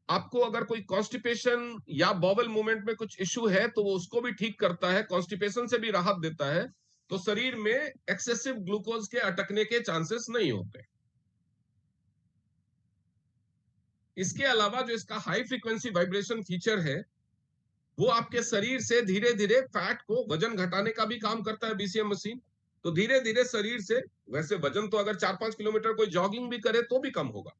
आपको अगर कोई कॉन्स्टिपेशन या बॉवल मूवमेंट में कुछ इश्यू है तो वो उसको भी ठीक करता है, कॉन्स्टिपेशन से भी राहत देता है, तो शरीर में एक्सेसिव ग्लूकोज के अटकने के चांसेस नहीं होते। इसके अलावा जो इसका हाई फ्रीक्वेंसी वाइब्रेशन फीचर है, वो आपके शरीर से धीरे धीरे फैट को, वजन घटाने का भी काम करता है बीसीएम मशीन। तो धीरे धीरे शरीर से, वैसे वजन तो अगर 4-5 किलोमीटर कोई जॉगिंग भी करे तो भी कम होगा,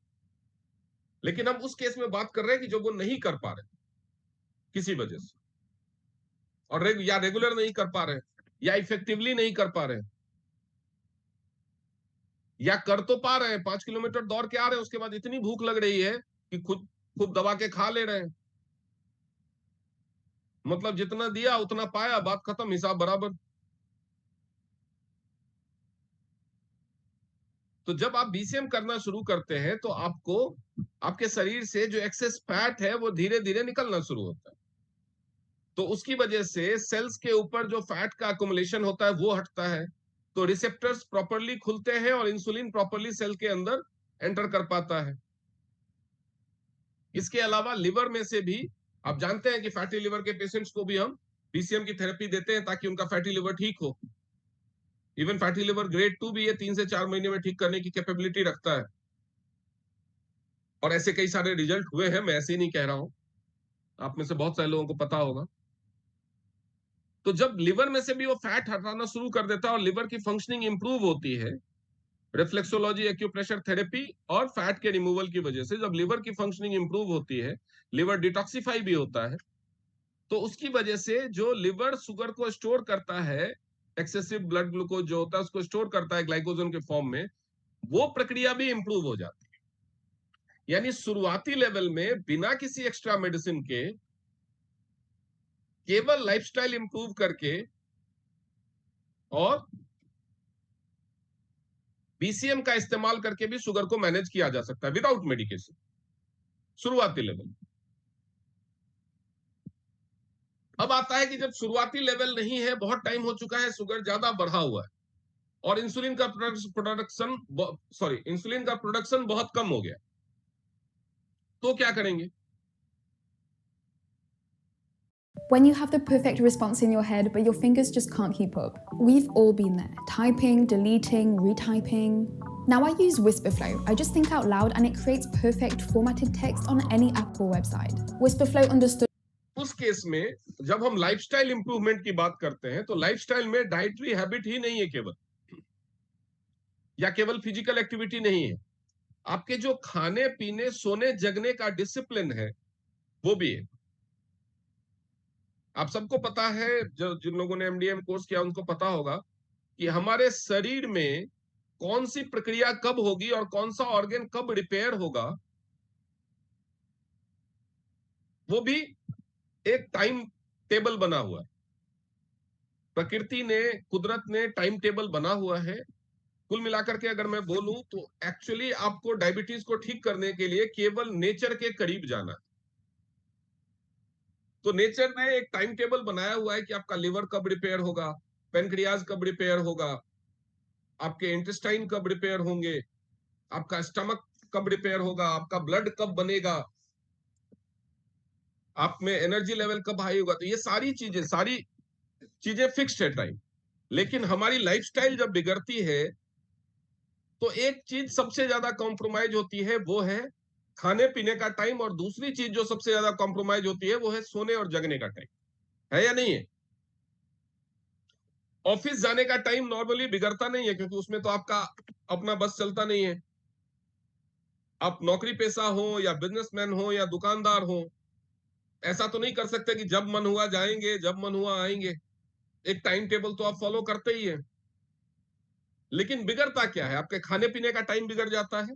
लेकिन हम उस केस में बात कर रहे हैं कि जो वो नहीं कर पा रहे किसी वजह से, और या रेगुलर नहीं कर पा रहे, या इफेक्टिवली नहीं कर पा रहे, या कर तो पा रहे हैं, 5 किलोमीटर दौड़ के आ रहे हैं, उसके बाद इतनी भूख लग रही है कि खुद खूब दबा के खा ले रहे हैं, मतलब जितना दिया उतना पाया, बात खत्म, हिसाब बराबर। तो जब आप बीसीएम करना शुरू करते हैं तो आपको आपके शरीर से जो एक्सेस फैट है वो धीरे धीरे निकलना शुरू होता है, तो उसकी वजह से सेल्स के ऊपर जो फैट का अकुमुलेशन होता है वो हटता है, तो रिसेप्टर्स प्रॉपरली खुलते हैं और इंसुलिन प्रॉपरली सेल के अंदर एंटर कर पाता है। इसके अलावा लिवर में से भी, आप जानते हैं कि फैटी लिवर के पेशेंट्स को भी हम बीसीएम की थेरेपी देते हैं ताकि उनका फैटी लिवर ठीक हो। इवन फैटी लिवर ग्रेड 2 भी ये 3 से 4 महीने में ठीक करने की कैपेबिलिटी रखता है, और ऐसे कई सारे रिजल्ट हुए हैं, मैं ऐसे ही नहीं कह रहा हूं, आप में से बहुत सारे लोगों को पता होगा। तो जब लिवर में से भी वो फैट हटाना शुरू कर देता है और लिवर की फंक्शनिंग इंप्रूव होती है, रिफ्लेक्सोलॉजी एक्यूप्रेशर थेरेपी और फैट के रिमूवल की वजह से जब लिवर की फंक्शनिंग इंप्रूव होती है, लिवर डिटॉक्सिफाई भी होता है, तो उसकी वजह से जो लिवर शुगर को स्टोर करता है, एक्सेसिव ब्लड ग्लूकोज जो होता है उसको स्टोर करता है ग्लाइकोजन के फॉर्म में, वो प्रक्रिया भी इंप्रूव हो जाती है। यानी शुरुआती लेवल में बिना किसी एक्स्ट्रा मेडिसिन के, केवल लाइफस्टाइल इंप्रूव करके और बीसीएम का इस्तेमाल करके भी शुगर को मैनेज किया जा सकता है विदाउट मेडिकेशन, शुरुआती लेवल। अब आता है कि जब शुरुआती लेवल नहीं है, बहुत टाइम हो चुका है, शुगर ज्यादा बढ़ा हुआ है और इंसुलिन का प्रोडक्शन बहुत कम हो गया, तो क्या करेंगे? When you have the perfect response in your head, but your fingers just can't keep up. We've all been there. Typing, deleting, retyping. Now I use Whisperflow. I just think out loud and it creates perfect formatted text on any app or website. Whisperflow understood. उस case में जब हम lifestyle improvement की बात करते हैं तो lifestyle में डाइटरी हैबिट ही नहीं है केवल, या केवल फिजिकल एक्टिविटी नहीं है, आपके जो खाने पीने सोने जगने का डिसिप्लिन है वो भी है। आप सबको पता है, जो जिन लोगों ने एमडीएम कोर्स किया उनको पता होगा कि हमारे शरीर में कौन सी प्रक्रिया कब होगी और कौन सा ऑर्गन कब रिपेयर होगा, वो भी एक टाइम टेबल बना हुआ है। प्रकृति ने, कुदरत ने टाइम टेबल बना हुआ है। कुल मिलाकर के अगर मैं बोलूं तो एक्चुअली आपको डायबिटीज को ठीक करने के लिए केवल नेचर के करीब जाना है। तो नेचर ने एक टाइम टेबल बनाया हुआ है कि आपका लिवर कब रिपेयर होगा, पेनक्रियाज कब रिपेयर होगा, आपके इंटेस्टाइन कब रिपेयर होंगे, आपका स्टमक कब रिपेयर होगा, आपका ब्लड कब बनेगा, आप में एनर्जी लेवल कब हाई होगा। तो ये सारी चीजें फिक्स्ड है टाइम। लेकिन हमारी लाइफस्टाइल जब बिगड़ती है तो एक चीज सबसे ज्यादा कॉम्प्रोमाइज होती है, वो है खाने पीने का टाइम, और दूसरी चीज जो सबसे ज्यादा कॉम्प्रोमाइज होती है वो है सोने और जगने का टाइम। है या नहीं है? ऑफिस जाने का टाइम नॉर्मली बिगड़ता नहीं है क्योंकि उसमें तो आपका अपना बस चलता नहीं है। आप नौकरी पेशा हो या बिजनेसमैन हो या दुकानदार हो, ऐसा तो नहीं कर सकते कि जब मन हुआ जाएंगे, जब मन हुआ आएंगे। एक टाइम टेबल तो आप फॉलो करते ही है। लेकिन बिगड़ता क्या है? आपके खाने पीने का टाइम बिगड़ जाता है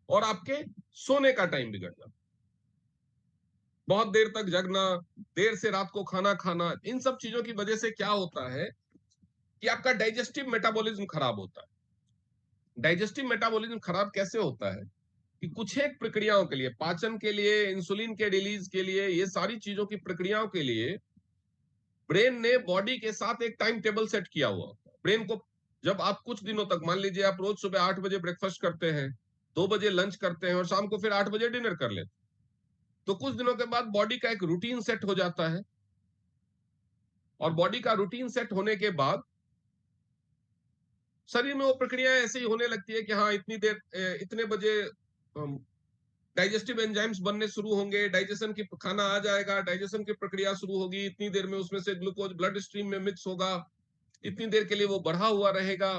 और आपके सोने का टाइम बिगड़ जाता है। बहुत देर तक जगना, देर से रात को खाना खाना, इन सब चीजों की वजह से क्या होता है कि आपका डाइजेस्टिव मेटाबॉलिज्म खराब होता है। डाइजेस्टिव मेटाबॉलिज्म खराब कैसे होता है कि कुछ एक प्रक्रियाओं के लिए, पाचन के लिए, इंसुलिन के रिलीज के लिए, ये सारी चीजों की प्रक्रियाओं के लिए ब्रेन ने बॉडी के साथ एक टाइम टेबल सेट किया हुआ। ब्रेन को जब आप कुछ दिनों तक, मान लीजिए आप रोज सुबह 8 बजे ब्रेकफास्ट करते हैं, 2 बजे लंच करते हैं और शाम को फिर 8 बजे डिनर कर लेते हैं, तो कुछ दिनों के बाद बॉडी का एक रूटीन सेट हो जाता है। और बॉडी का रूटीन सेट होने के बाद शरीर में वो प्रक्रिया ऐसे ही होने लगती है कि हाँ इतनी देर, इतने बजे डाइजेस्टिव एंजाइम्स बनने शुरू होंगे, डाइजेशन की खाना आ जाएगा, डाइजेशन की प्रक्रिया शुरू होगी, इतनी देर में उसमें से ग्लूकोज ब्लड स्ट्रीम में मिक्स होगा, इतनी देर के लिए वो बढ़ा हुआ रहेगा,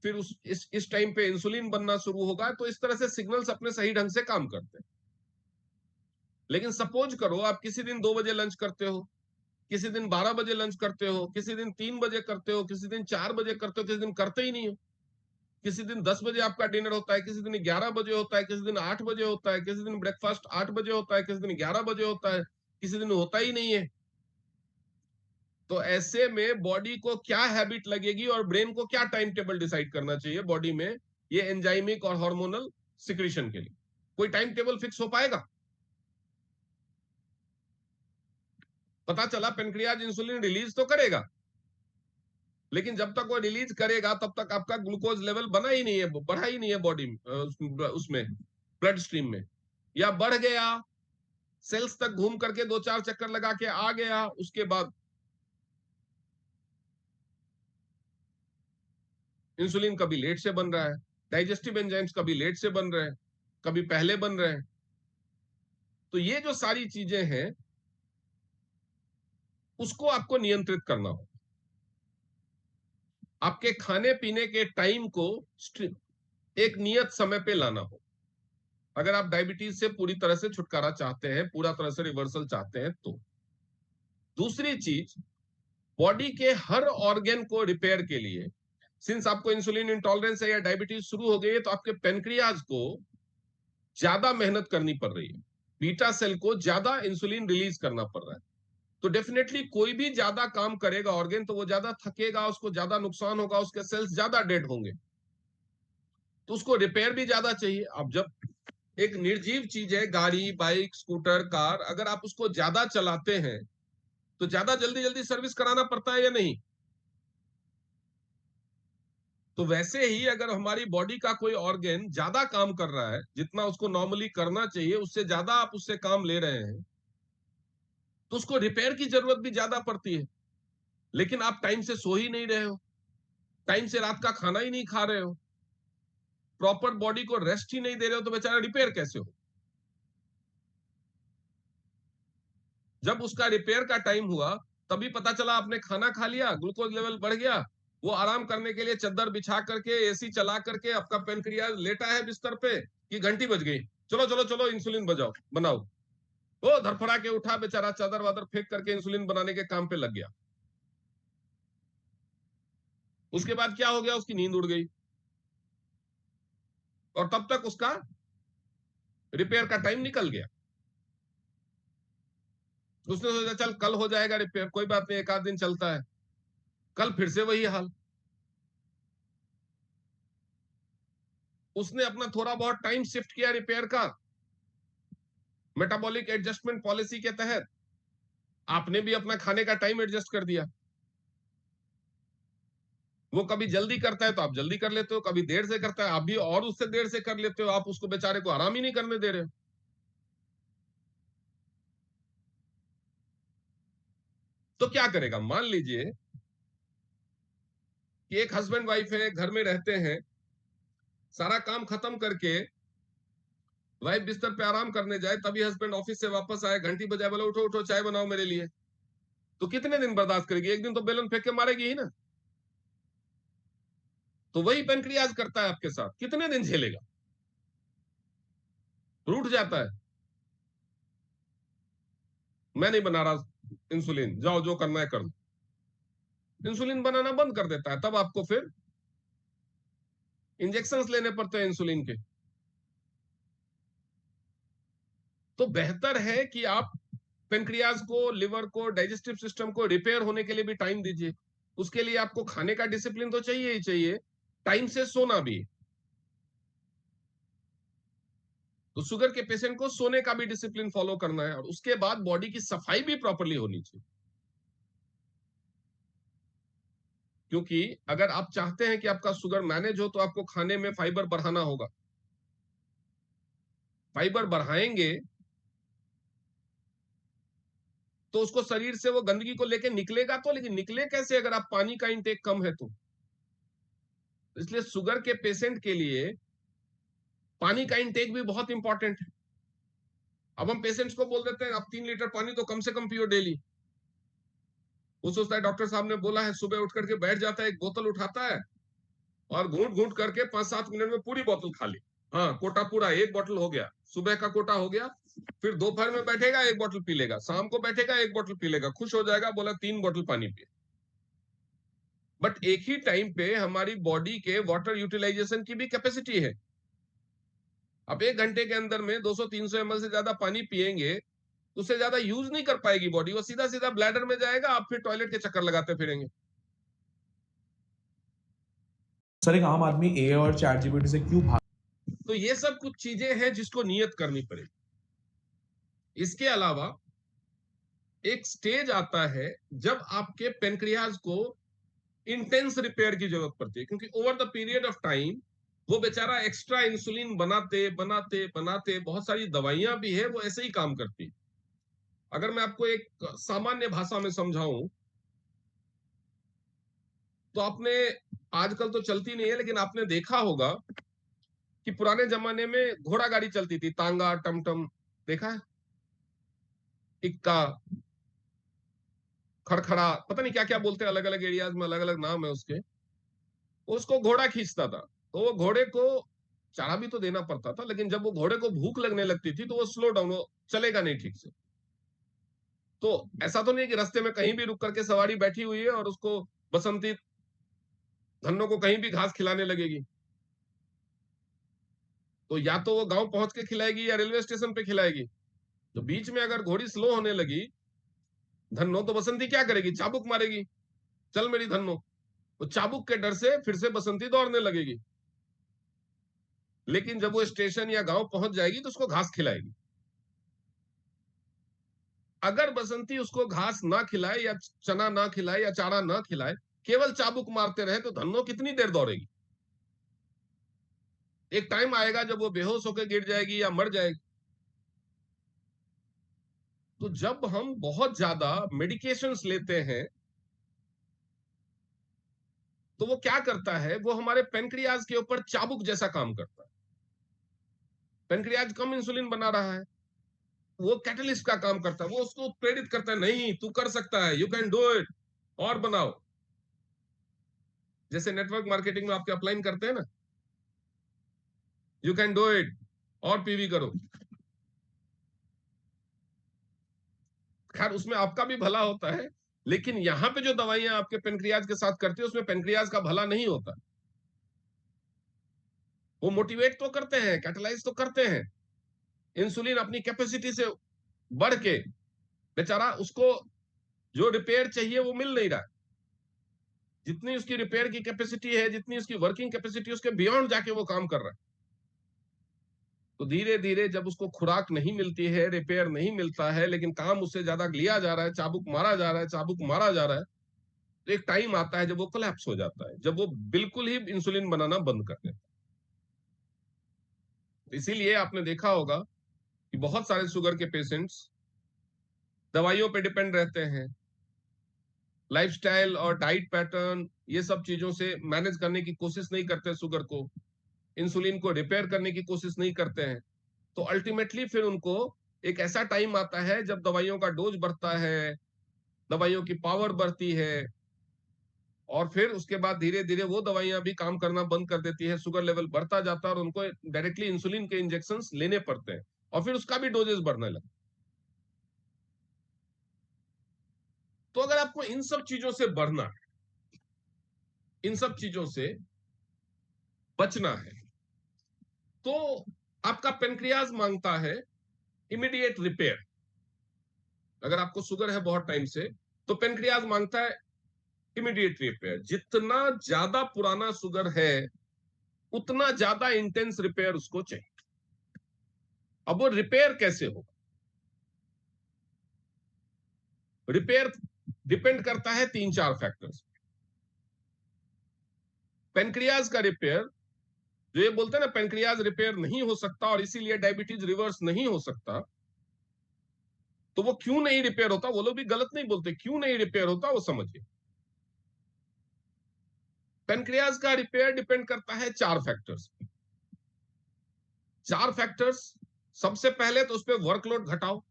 फिर इस टाइम पे इंसुलिन बनना शुरू होगा। तो इस तरह से सिग्नल्स अपने सही ढंग से काम करते हैं। लेकिन सपोज करो आप किसी दिन 2 बजे लंच करते हो, किसी दिन 12 बजे लंच करते हो, किसी दिन 3 बजे करते हो, किसी दिन 4 बजे करते हो, किसी दिन करते ही नहीं हो, किसी दिन 10 बजे आपका डिनर होता है, किसी दिन 11 बजे होता है, किसी दिन 8 बजे होता है, किसी दिन ब्रेकफास्ट 8 बजे होता है, किसी दिन 11 बजे होता है, किसी दिन होता ही नहीं है। तो ऐसे में बॉडी को क्या हैबिट लगेगी और ब्रेन को क्या टाइम टेबल डिसाइड करना चाहिए बॉडी में ये एंजाइमिक और हार्मोनल सिक्रीशन के लिए? कोई टाइम टेबल फिक्स हो पाएगा? पता चला पेनक्रियाज इंसुलिन रिलीज तो करेगा, लेकिन जब तक वो रिलीज करेगा तब तक आपका ग्लूकोज लेवल बना ही नहीं है, बढ़ा ही नहीं है बॉडी में, उसमें ब्लड स्ट्रीम में, या बढ़ गया, सेल्स तक घूम करके 2-4 चक्कर लगा के आ गया, उसके बाद इंसुलिन कभी लेट से बन रहा है, डाइजेस्टिव एंजाइम्स कभी लेट से बन रहे हैं, कभी पहले बन रहे हैं। तो ये जो सारी चीजें हैं उसको आपको नियंत्रित करना हो। आपके खाने पीने के टाइम को एक नियत समय पे लाना हो, अगर आप डायबिटीज से पूरी तरह से छुटकारा चाहते हैं, पूरा तरह से रिवर्सल चाहते हैं तो। दूसरी चीज, बॉडी के हर ऑर्गन को रिपेयर के लिए, सिंस आपको इंसुलिन इंटॉलरेंस है या डायबिटीज शुरू हो गई है, तो आपके पेनक्रियाज को ज्यादा मेहनत करनी पड़ रही है, बीटा सेल को ज्यादा इंसुलिन रिलीज करना पड़ रहा है। तो डेफिनेटली कोई भी ज्यादा काम करेगा ऑर्गेन तो वो ज्यादा थकेगा, उसको ज्यादा नुकसान होगा, उसके सेल्स ज्यादा डेड होंगे, तो उसको रिपेयर भी ज्यादा चाहिए। अब जब एक निर्जीव चीज है गाड़ी, बाइक, स्कूटर, कार, अगर आप उसको ज्यादा चलाते हैं तो ज्यादा जल्दी जल्दी सर्विस कराना पड़ता है या नहीं? तो वैसे ही अगर हमारी बॉडी का कोई ऑर्गन ज्यादा काम कर रहा है, जितना उसको नॉर्मली करना चाहिए उससे ज्यादा आप उससे काम ले रहे हैं, तो उसको रिपेयर की जरूरत भी ज्यादा पड़ती है। लेकिन आप टाइम से सो ही नहीं रहे हो, टाइम से रात का खाना ही नहीं खा रहे हो, प्रॉपर बॉडी को रेस्ट ही नहीं दे रहे हो, तो बेचारा रिपेयर कैसे हो? जब उसका रिपेयर का टाइम हुआ तभी पता चला आपने खाना खा लिया, ग्लूकोज लेवल बढ़ गया, वो आराम करने के लिए चद्दर बिछा करके, एसी चला करके आपका पेनक्रियाज लेटा है बिस्तर पे कि घंटी बज गई, चलो चलो चलो इंसुलिन बजाओ बनाओ। वो धरफड़ा के उठा बेचारा, चादर वादर फेंक करके इंसुलिन बनाने के काम पे लग गया। उसके बाद क्या हो गया, उसकी नींद उड़ गई और तब तक उसका रिपेयर का टाइम निकल गया। उसने सोचा चल कल हो जाएगा रिपेयर, कोई बात नहीं, एक आध दिन चलता है। कल फिर से वही हाल। उसने अपना थोड़ा बहुत टाइम शिफ्ट किया रिपेयर का, मेटाबॉलिक एडजस्टमेंट पॉलिसी के तहत आपने भी अपना खाने का टाइम एडजस्ट कर दिया। वो कभी जल्दी करता है तो आप जल्दी कर लेते हो, कभी देर से करता है आप भी और उससे देर से कर लेते हो, आप उसको बेचारे को आराम ही नहीं करने दे रहे हो। तो क्या करेगा? मान लीजिए कि एक हस्बैंड वाइफ है, घर में रहते हैं, सारा काम खत्म करके वाइफ बिस्तर पे आराम करने जाए, तभी हस्बैंड ऑफिस से वापस आए, घंटी बजाए, बोले उठो उठो चाय बनाओ मेरे लिए। तो कितने दिन बर्दाश्त करेगी? एक दिन तो बेलन फेंक के मारेगी ही ना। तो वही पेनक्रियाज करता है आपके साथ, कितने दिन झेलेगा? रूठ जाता है, मैं नहीं बना रहा इंसुलिन, जाओ जो करना है कर लो। इंसुलिन बनाना बंद कर देता है, तब आपको फिर इंजेक्शंस लेने पड़ते हैं इंसुलिन के। तो बेहतर है कि आप पेनक्रियाज को, लिवर को, डाइजेस्टिव सिस्टम को रिपेयर होने के लिए भी टाइम दीजिए। उसके लिए आपको खाने का डिसिप्लिन तो चाहिए ही चाहिए, टाइम से सोना भी। तो शुगर के पेशेंट को सोने का भी डिसिप्लिन फॉलो करना है, और उसके बाद बॉडी की सफाई भी प्रॉपरली होनी चाहिए। क्योंकि अगर आप चाहते हैं कि आपका शुगर मैनेज हो तो आपको खाने में फाइबर बढ़ाना होगा। फाइबर बढ़ाएंगे तो उसको शरीर से वो गंदगी को लेके निकलेगा तो, लेकिन निकले कैसे अगर आप पानी का इंटेक कम है तो। इसलिए शुगर के पेशेंट के लिए पानी का इंटेक भी बहुत इंपॉर्टेंट है। अब हम पेशेंट्स को बोल देते हैं आप 3 लीटर पानी तो कम से कम पियो डेली। वो सोचता है डॉक्टर साहब ने बोला है, सुबह उठ करके बैठ जाता है, एक बोतल उठाता है और घूंट घूंट करके 5-7 मिनट में पूरी बोतल खा ली। हाँ, कोटा पूरा, एक बोतल हो गया, सुबह का कोटा हो गया। फिर दोपहर में बैठेगा, एक बोतल पी लेगा, शाम को बैठेगा, एक बोतल पी लेगा, खुश हो जाएगा, बोला 3 बोतल पानी पिए। बट एक ही टाइम पे हमारी बॉडी के वाटर यूटिलाइजेशन की भी कैपेसिटी है। अब 1 घंटे के अंदर में 200-300 ml से ज्यादा पानी पिएंगे तो उससे ज्यादा यूज नहीं कर पाएगी बॉडी, वो सीधा सीधा ब्लैडर में जाएगा, आप फिर टॉयलेट के चक्कर लगाते फिरेंगे। सर एक आम आदमी ए और चैट जीपीटी से क्यों भाग? तो ये सब कुछ चीजें हैं जिसको नियत करनी पड़ेगी। इसके अलावा एक स्टेज आता है जब आपके पेनक्रियाज को इंटेंस रिपेयर की जरूरत पड़ती है, क्योंकि over the period of time वो बेचारा एक्स्ट्रा इंसुलिन बनाते बनाते बनाते, बहुत सारी दवाइयां भी है वो ऐसे ही काम करती। अगर मैं आपको एक सामान्य भाषा में समझाऊं तो आपने, आजकल तो चलती नहीं है लेकिन आपने देखा होगा कि पुराने जमाने में घोड़ा गाड़ी चलती थी, तांगा, टमटम, देखा है? इक्का, खड़खड़ा, पता नहीं क्या क्या बोलते हैं, अलग अलग एरियाज में अलग अलग नाम है उसके। उसको घोड़ा खींचता था, तो वो घोड़े को चारा भी तो देना पड़ता था, लेकिन जब वो घोड़े को भूख लगने लगती थी तो वो स्लो डाउन, वो चलेगा नहीं ठीक से। तो ऐसा तो नहीं कि रास्ते में कहीं भी रुक करके सवारी बैठी हुई है और उसको बसंती धन्नों को कहीं भी घास खिलाने लगेगी। तो या तो वो गांव पहुंच के खिलाएगी या रेलवे स्टेशन पे खिलाएगी। तो बीच में अगर घोड़ी स्लो होने लगी, धन्नो तो बसंती क्या करेगी? चाबुक मारेगी, चल मेरी धन्नो। वो चाबुक के डर से फिर से बसंती दौड़ने लगेगी। लेकिन जब वो स्टेशन या गांव पहुंच जाएगी तो उसको घास खिलाएगी। अगर बसंती उसको घास ना खिलाए या चना ना खिलाए या चारा ना खिलाए, केवल चाबुक मारते रहे, तो धन्नो कितनी देर दौड़ेगी? एक टाइम आएगा जब वो बेहोश होकर गिर जाएगी या मर जाएगी। तो जब हम बहुत ज्यादा मेडिकेशंस लेते हैं तो वो क्या करता है? वो हमारे पेनक्रियाज के ऊपर चाबुक जैसा काम करता है। पेनक्रियाज कम इंसुलिन बना रहा है, वो कैटलिस्ट का काम करता है, वो उसको प्रेरित करता है, नहीं तू कर सकता है, यू कैन डू इट, और बनाओ। जैसे नेटवर्क मार्केटिंग में आपके अपलाइन करते हैं ना, यू कैन डू इट, और पीवी करो। खैर उसमें आपका भी भला होता है, लेकिन यहां पे जो दवाइयां आपके पेनक्रियाज के साथ करती है उसमें पेनक्रियाज का भला नहीं होता। वो मोटिवेट तो करते हैं, कैटलाइज तो करते हैं, इंसुलिन अपनी कैपेसिटी से बढ़ के बेचारा उसको जो रिपेयर चाहिए वो मिल नहीं रहा है। जितनी उसकी रिपेयर की कैपेसिटी है, जितनी उसकी वर्किंग कैपेसिटी, उसके बियॉन्ड जाके वो काम कर रहा है। तो धीरे धीरे जब उसको खुराक नहीं मिलती है, रिपेयर नहीं मिलता है, लेकिन काम उससे ज्यादा लिया जा रहा है, चाबुक मारा जा रहा है, चाबुक मारा जा रहा है, तो एक टाइम आता है जब वो कोलैप्स हो जाता है, जब वो बिल्कुल ही इंसुलिन बनाना बंद कर देता है। इसीलिए आपने देखा होगा कि बहुत सारे शुगर के पेशेंट्स दवाइयों पे डिपेंड रहते हैं, लाइफस्टाइल और डाइट पैटर्न ये सब चीजों से मैनेज करने की कोशिश नहीं करते, शुगर को, इंसुलिन को रिपेयर करने की कोशिश नहीं करते हैं। तो अल्टीमेटली फिर उनको एक ऐसा टाइम आता है जब दवाइयों का डोज बढ़ता है, दवाइयों की पावर बढ़ती है, और फिर उसके बाद धीरे धीरे वो दवाइयां भी काम करना बंद कर देती है, शुगर लेवल बढ़ता जाता है और उनको डायरेक्टली इंसुलिन के इंजेक्शंस लेने पड़ते हैं, और फिर उसका भी डोजेस बढ़ने लगता है। तो अगर आपको इन सब चीजों से बढ़ना है, इन सब चीजों से बचना है, तो आपका पेनक्रियाज मांगता है इमीडिएट रिपेयर। अगर आपको शुगर है बहुत टाइम से, तो पेनक्रियाज मांगता है इमीडिएट रिपेयर। जितना ज्यादा पुराना शुगर है उतना ज्यादा इंटेंस रिपेयर उसको चाहिए। अब वो रिपेयर कैसे होगा? रिपेयर डिपेंड करता है 3-4 फैक्टर्स। पेनक्रियाज का रिपेयर, जो ये बोलते हैं ना पेनक्रियाज रिपेयर नहीं हो सकता और इसीलिए डायबिटीज रिवर्स नहीं हो सकता, तो वो क्यों नहीं रिपेयर होता, वो लोग भी गलत नहीं बोलते, क्यों नहीं रिपेयर होता वो समझिए। पेनक्रियाज का रिपेयर डिपेंड करता है 4 फैक्टर्स। 4 फैक्टर्स। सबसे पहले तो उस पर वर्कलोड घटाओ।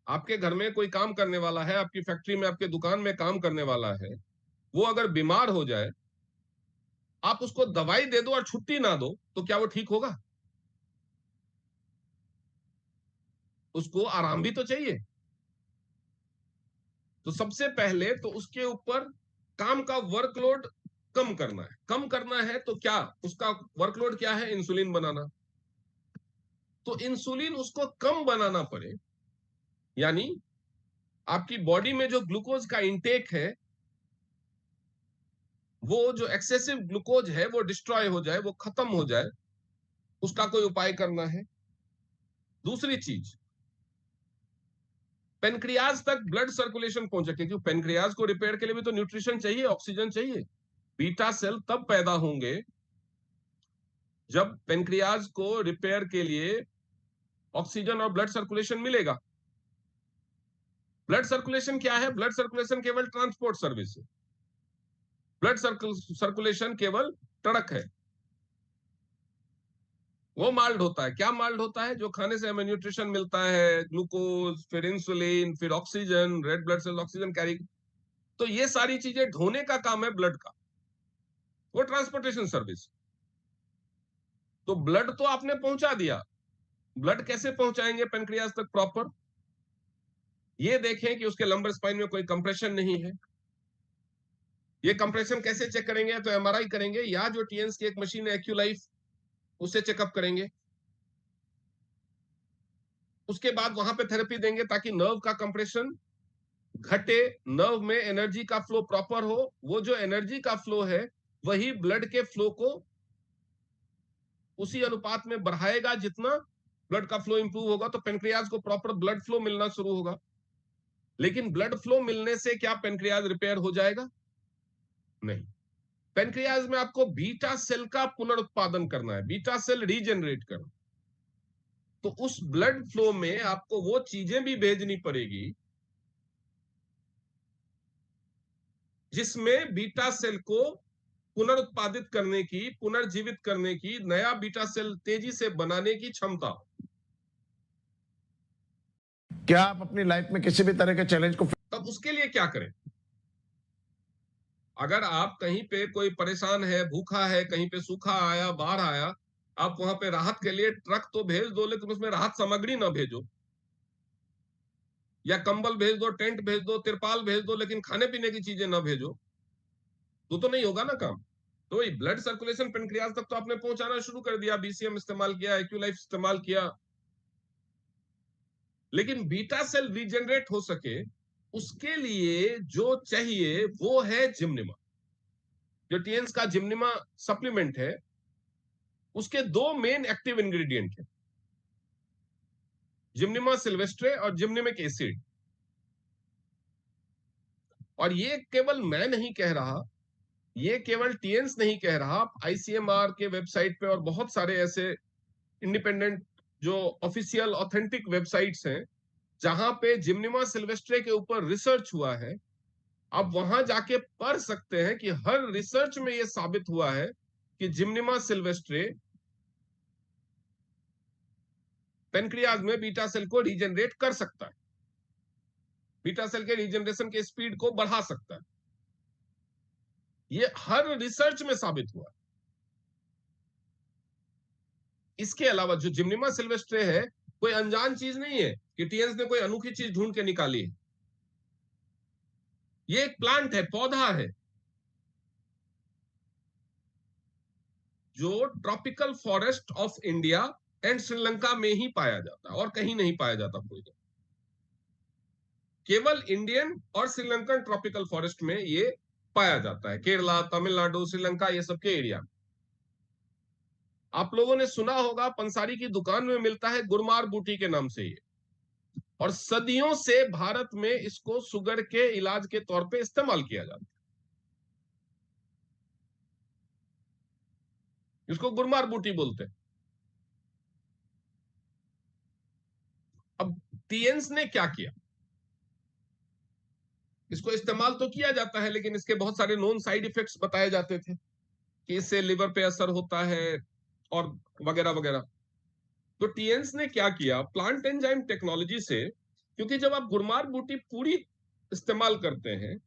आपके घर में कोई काम करने वाला है, आपकी फैक्ट्री में, आपके दुकान में काम करने वाला है, वो अगर बीमार हो जाए, आप उसको दवाई दे दो और छुट्टी ना दो, तो क्या वो ठीक होगा? उसको आराम भी तो चाहिए। तो सबसे पहले तो उसके ऊपर काम का वर्कलोड कम करना है। कम करना है तो क्या उसका वर्कलोड क्या है? इंसुलिन बनाना। तो इंसुलिन उसको कम बनाना पड़े, यानी आपकी बॉडी में जो ग्लूकोज का इंटेक है, वो जो एक्सेसिव ग्लूकोज है वो डिस्ट्रॉय हो जाए, वो खत्म हो जाए, उसका कोई उपाय करना है। दूसरी चीज, पेनक्रियाज तक ब्लड सर्कुलेशन पहुंचे, क्योंकि पेनक्रियाज को रिपेयर के लिए भी तो न्यूट्रिशन चाहिए, ऑक्सीजन चाहिए। बीटा सेल तब पैदा होंगे जब पेनक्रियाज को रिपेयर के लिए ऑक्सीजन और ब्लड सर्कुलेशन मिलेगा। ब्लड सर्कुलेशन क्या है? ब्लड सर्कुलेशन केवल ट्रांसपोर्ट सर्विस है। ब्लड सर्कुलेशन केवल टड़क है। वो माल्ड होता है। क्या माल्ड होता है? जो खाने से हमें न्यूट्रिशन मिलता है, ग्लूकोज, फिर इंसुलिन, फिर oxygen, red blood cell oxygen carry. तो ये सारी चीजें ढोने का काम है ब्लड का, वो ट्रांसपोर्टेशन सर्विस। तो ब्लड तो आपने पहुंचा दिया, ब्लड कैसे पहुंचाएंगे पेनक्रियाज तक प्रॉपर? ये देखें कि उसके लंबर स्पाइन में कोई कंप्रेशन नहीं है। ये कंप्रेशन कैसे चेक करेंगे? तो एमआरआई करेंगे, या जो टीएंस की एक मशीन है एक्यूलाइफ, उससे चेकअप करेंगे। उसके बाद वहां पे थेरेपी देंगे ताकि नर्व का कंप्रेशन घटे, नर्व में एनर्जी का फ्लो प्रॉपर हो, वो जो एनर्जी का फ्लो है वही ब्लड के फ्लो को उसी अनुपात में बढ़ाएगा, जितना ब्लड का फ्लो इंप्रूव होगा तो पेनक्रियाज को प्रॉपर ब्लड फ्लो मिलना शुरू होगा। लेकिन ब्लड फ्लो मिलने से क्या पेनक्रियाज रिपेयर हो जाएगा? नहीं। पेनक्रियाज में आपको बीटा सेल का पुनरुत्पादन करना है, बीटा सेल रीजनरेट करना। तो उस ब्लड फ्लो में आपको वो चीजें भी भेजनी पड़ेगी जिसमें बीटा सेल को पुनरुत्पादित करने की, पुनर्जीवित करने की, नया बीटा सेल तेजी से बनाने की क्षमता हो। क्या आप अपनी लाइफ में किसी भी तरह के चैलेंज को तब उसके लिए क्या करें? अगर आप कहीं पे कोई परेशान है, भूखा है, कहीं पे सूखा आया, बाढ़ आया, आप वहां पे राहत के लिए ट्रक तो भेज दो, लेकिन उसमें राहत सामग्री ना भेजो। या कंबल भेज दो, टेंट भेज दो, तिरपाल भेज दो, लेकिन खाने पीने की चीजें ना भेजो, तो नहीं होगा ना काम। तो वही ब्लड सर्कुलेशन पेनक्रियाज तक तो आपने पहुंचाना शुरू कर दिया, बीसीएम इस्तेमाल किया, एक्यूलाइफ इस्तेमाल किया, लेकिन बीटा सेल रीजनरेट हो सके उसके लिए जो चाहिए वो है जिम्निमा। जो टीएंस का जिम्निमा सप्लीमेंट है, उसके दो मेन एक्टिव इंग्रेडिएंट है, जिम्निमा सिल्वेस्ट्रे और जिम्निमिक एसिड। और ये केवल मैं नहीं कह रहा, ये केवल टीएंस नहीं कह रहा, आप आईसीएमआर के वेबसाइट पे और बहुत सारे ऐसे इंडिपेंडेंट जो ऑफिशियल ऑथेंटिक वेबसाइट्स हैं जहां पे जिम्निमा सिल्वेस्ट्रे के ऊपर रिसर्च हुआ है, आप वहां जाके पढ़ सकते हैं कि हर रिसर्च में यह साबित हुआ है कि जिम्निमा सिल्वेस्ट्रे पेनक्रियाज में बीटा सेल को रीजनरेट कर सकता है, बीटा सेल के रीजनरेशन के स्पीड को बढ़ा सकता है। यह हर रिसर्च में साबित हुआ है। इसके अलावा जो जिम्निमा सिल्वेस्ट्रे है कोई अनजान चीज नहीं है कि टीएंस ने कोई अनोखी चीज ढूंढ के निकाली है। ये एक प्लांट है, पौधा है, जो tropical forest of India and Sri Lanka में ही पाया जाता है और कहीं नहीं पाया जाता कोई। केवल इंडियन और श्रीलंकन ट्रॉपिकल फॉरेस्ट में ये पाया जाता है, केरला, तमिलनाडु, श्रीलंका, ये सब के एरिया में। आप लोगों ने सुना होगा पंसारी की दुकान में मिलता है गुरमार बूटी के नाम से ये, और सदियों से भारत में इसको शुगर के इलाज के तौर पे इस्तेमाल किया जाता है। इसको गुरमार बूटी बोलते हैं। अब टीएंस ने क्या किया? इसको इस्तेमाल तो किया जाता है, लेकिन इसके बहुत सारे नॉन साइड इफेक्ट्स बताए जाते थे कि इससे लिवर पे असर होता है और वगैरह वगैरह। तो टीएंस ने क्या किया, प्लांट एंजाइम टेक्नोलॉजी से, क्योंकि जब आप गुरमार बूटी पूरी इस्तेमाल करते हैं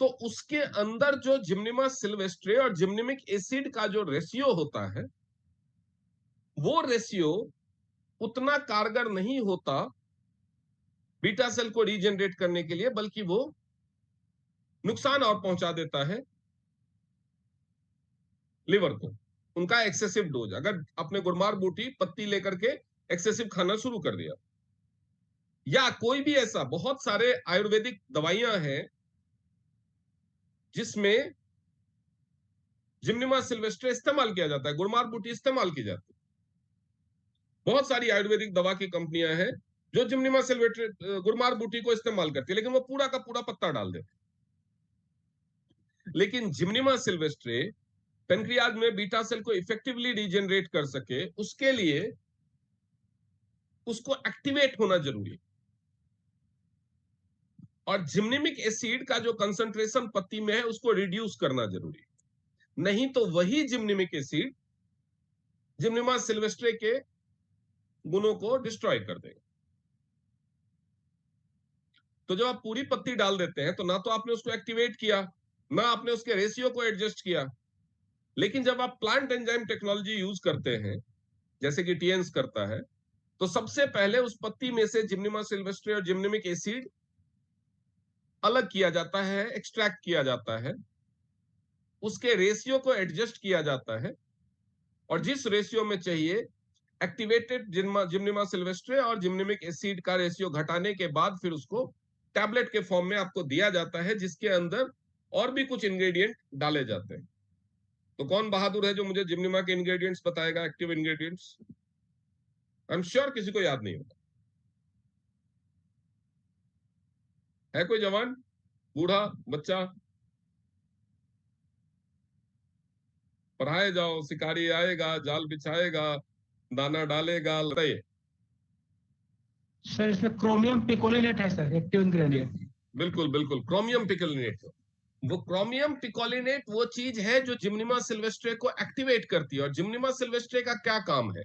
तो उसके अंदर जो जिम्निमा सिल्वेस्ट्रे और जिम्निमिक एसिड का जो रेशियो होता है, वो रेशियो उतना कारगर नहीं होता बीटा सेल को रीजनरेट करने के लिए, बल्कि वो नुकसान और पहुंचा देता है लिवर को, उनका एक्सेसिव डोज। अगर आपने गुरमार बूटी पत्ती लेकर के एक्सेसिव खाना शुरू कर दिया, या कोई भी ऐसा, बहुत सारे आयुर्वेदिक दवाइयां हैं जिसमें जिम्निमा सिल्वेस्ट्रे इस्तेमाल किया जाता है, गुरमार बूटी इस्तेमाल की जाती है। बहुत सारी आयुर्वेदिक दवा की कंपनियां हैं जो जिम्निमा सिल्वेस्ट्रे, गुरमार बूटी को इस्तेमाल करती है, लेकिन वो पूरा का पूरा पत्ता डाल देते। लेकिन जिम्निमा सिल्वेस्ट्रे पेनक्रियाज में बीटा सेल को इफेक्टिवली रीजनरेट कर सके, उसके लिए उसको एक्टिवेट होना जरूरी है। और जिम्निमिक एसिड का जो कंसंट्रेशन पत्ती में है उसको रिड्यूस करना जरूरी है, नहीं तो वही जिम्निमिक एसिड जिम्निमा सिल्वेस्ट्रे के गुणों को डिस्ट्रॉय कर देगा। तो जब आप पूरी पत्ती डाल देते हैं तो ना तो आपने उसको एक्टिवेट किया, ना आपने उसके रेशियो को एडजस्ट किया। लेकिन जब आप प्लांट एंजाइम टेक्नोलॉजी यूज करते हैं, जैसे कि टीएंस करता है, तो सबसे पहले उस पत्ती में से जिम्निमा सिल्वेस्ट्रे और जिम्निमिक एसिड अलग किया जाता है, एक्सट्रैक्ट किया जाता है, उसके रेशियो को एडजस्ट किया जाता है, और जिस रेशियो में चाहिए एक्टिवेटेड जिम्निमा सिल्वेस्ट्रे और जिम्निमिक एसिड का रेशियो घटाने के बाद फिर उसको टैबलेट के फॉर्म में आपको दिया जाता है, जिसके अंदर और भी कुछ इंग्रेडिएंट डाले जाते हैं। तो कौन बहादुर है जो मुझे जिम्निमा के इंग्रेडिएंट्स बताएगा, active ingredients? I am sure किसी को याद नहीं होगा। है कोई जवान, बूढ़ा, बच्चा? पढ़ाए जाओ, शिकारी आएगा, जाल बिछाएगा, दाना डालेगा, बताइए। सर इसमें क्रोमियम पिकोलिनेट है सर, एक्टिव इंग्रेडिएंट। बिल्कुल बिल्कुल, क्रोमियम पिकोलिनेट। वो क्रोमियम पिकोलिनेट वो चीज है जो जिम्निमा सिल्वेस्ट्रे को एक्टिवेट करती है। और जिम्निमा सिल्वेस्ट्रे का क्या काम है?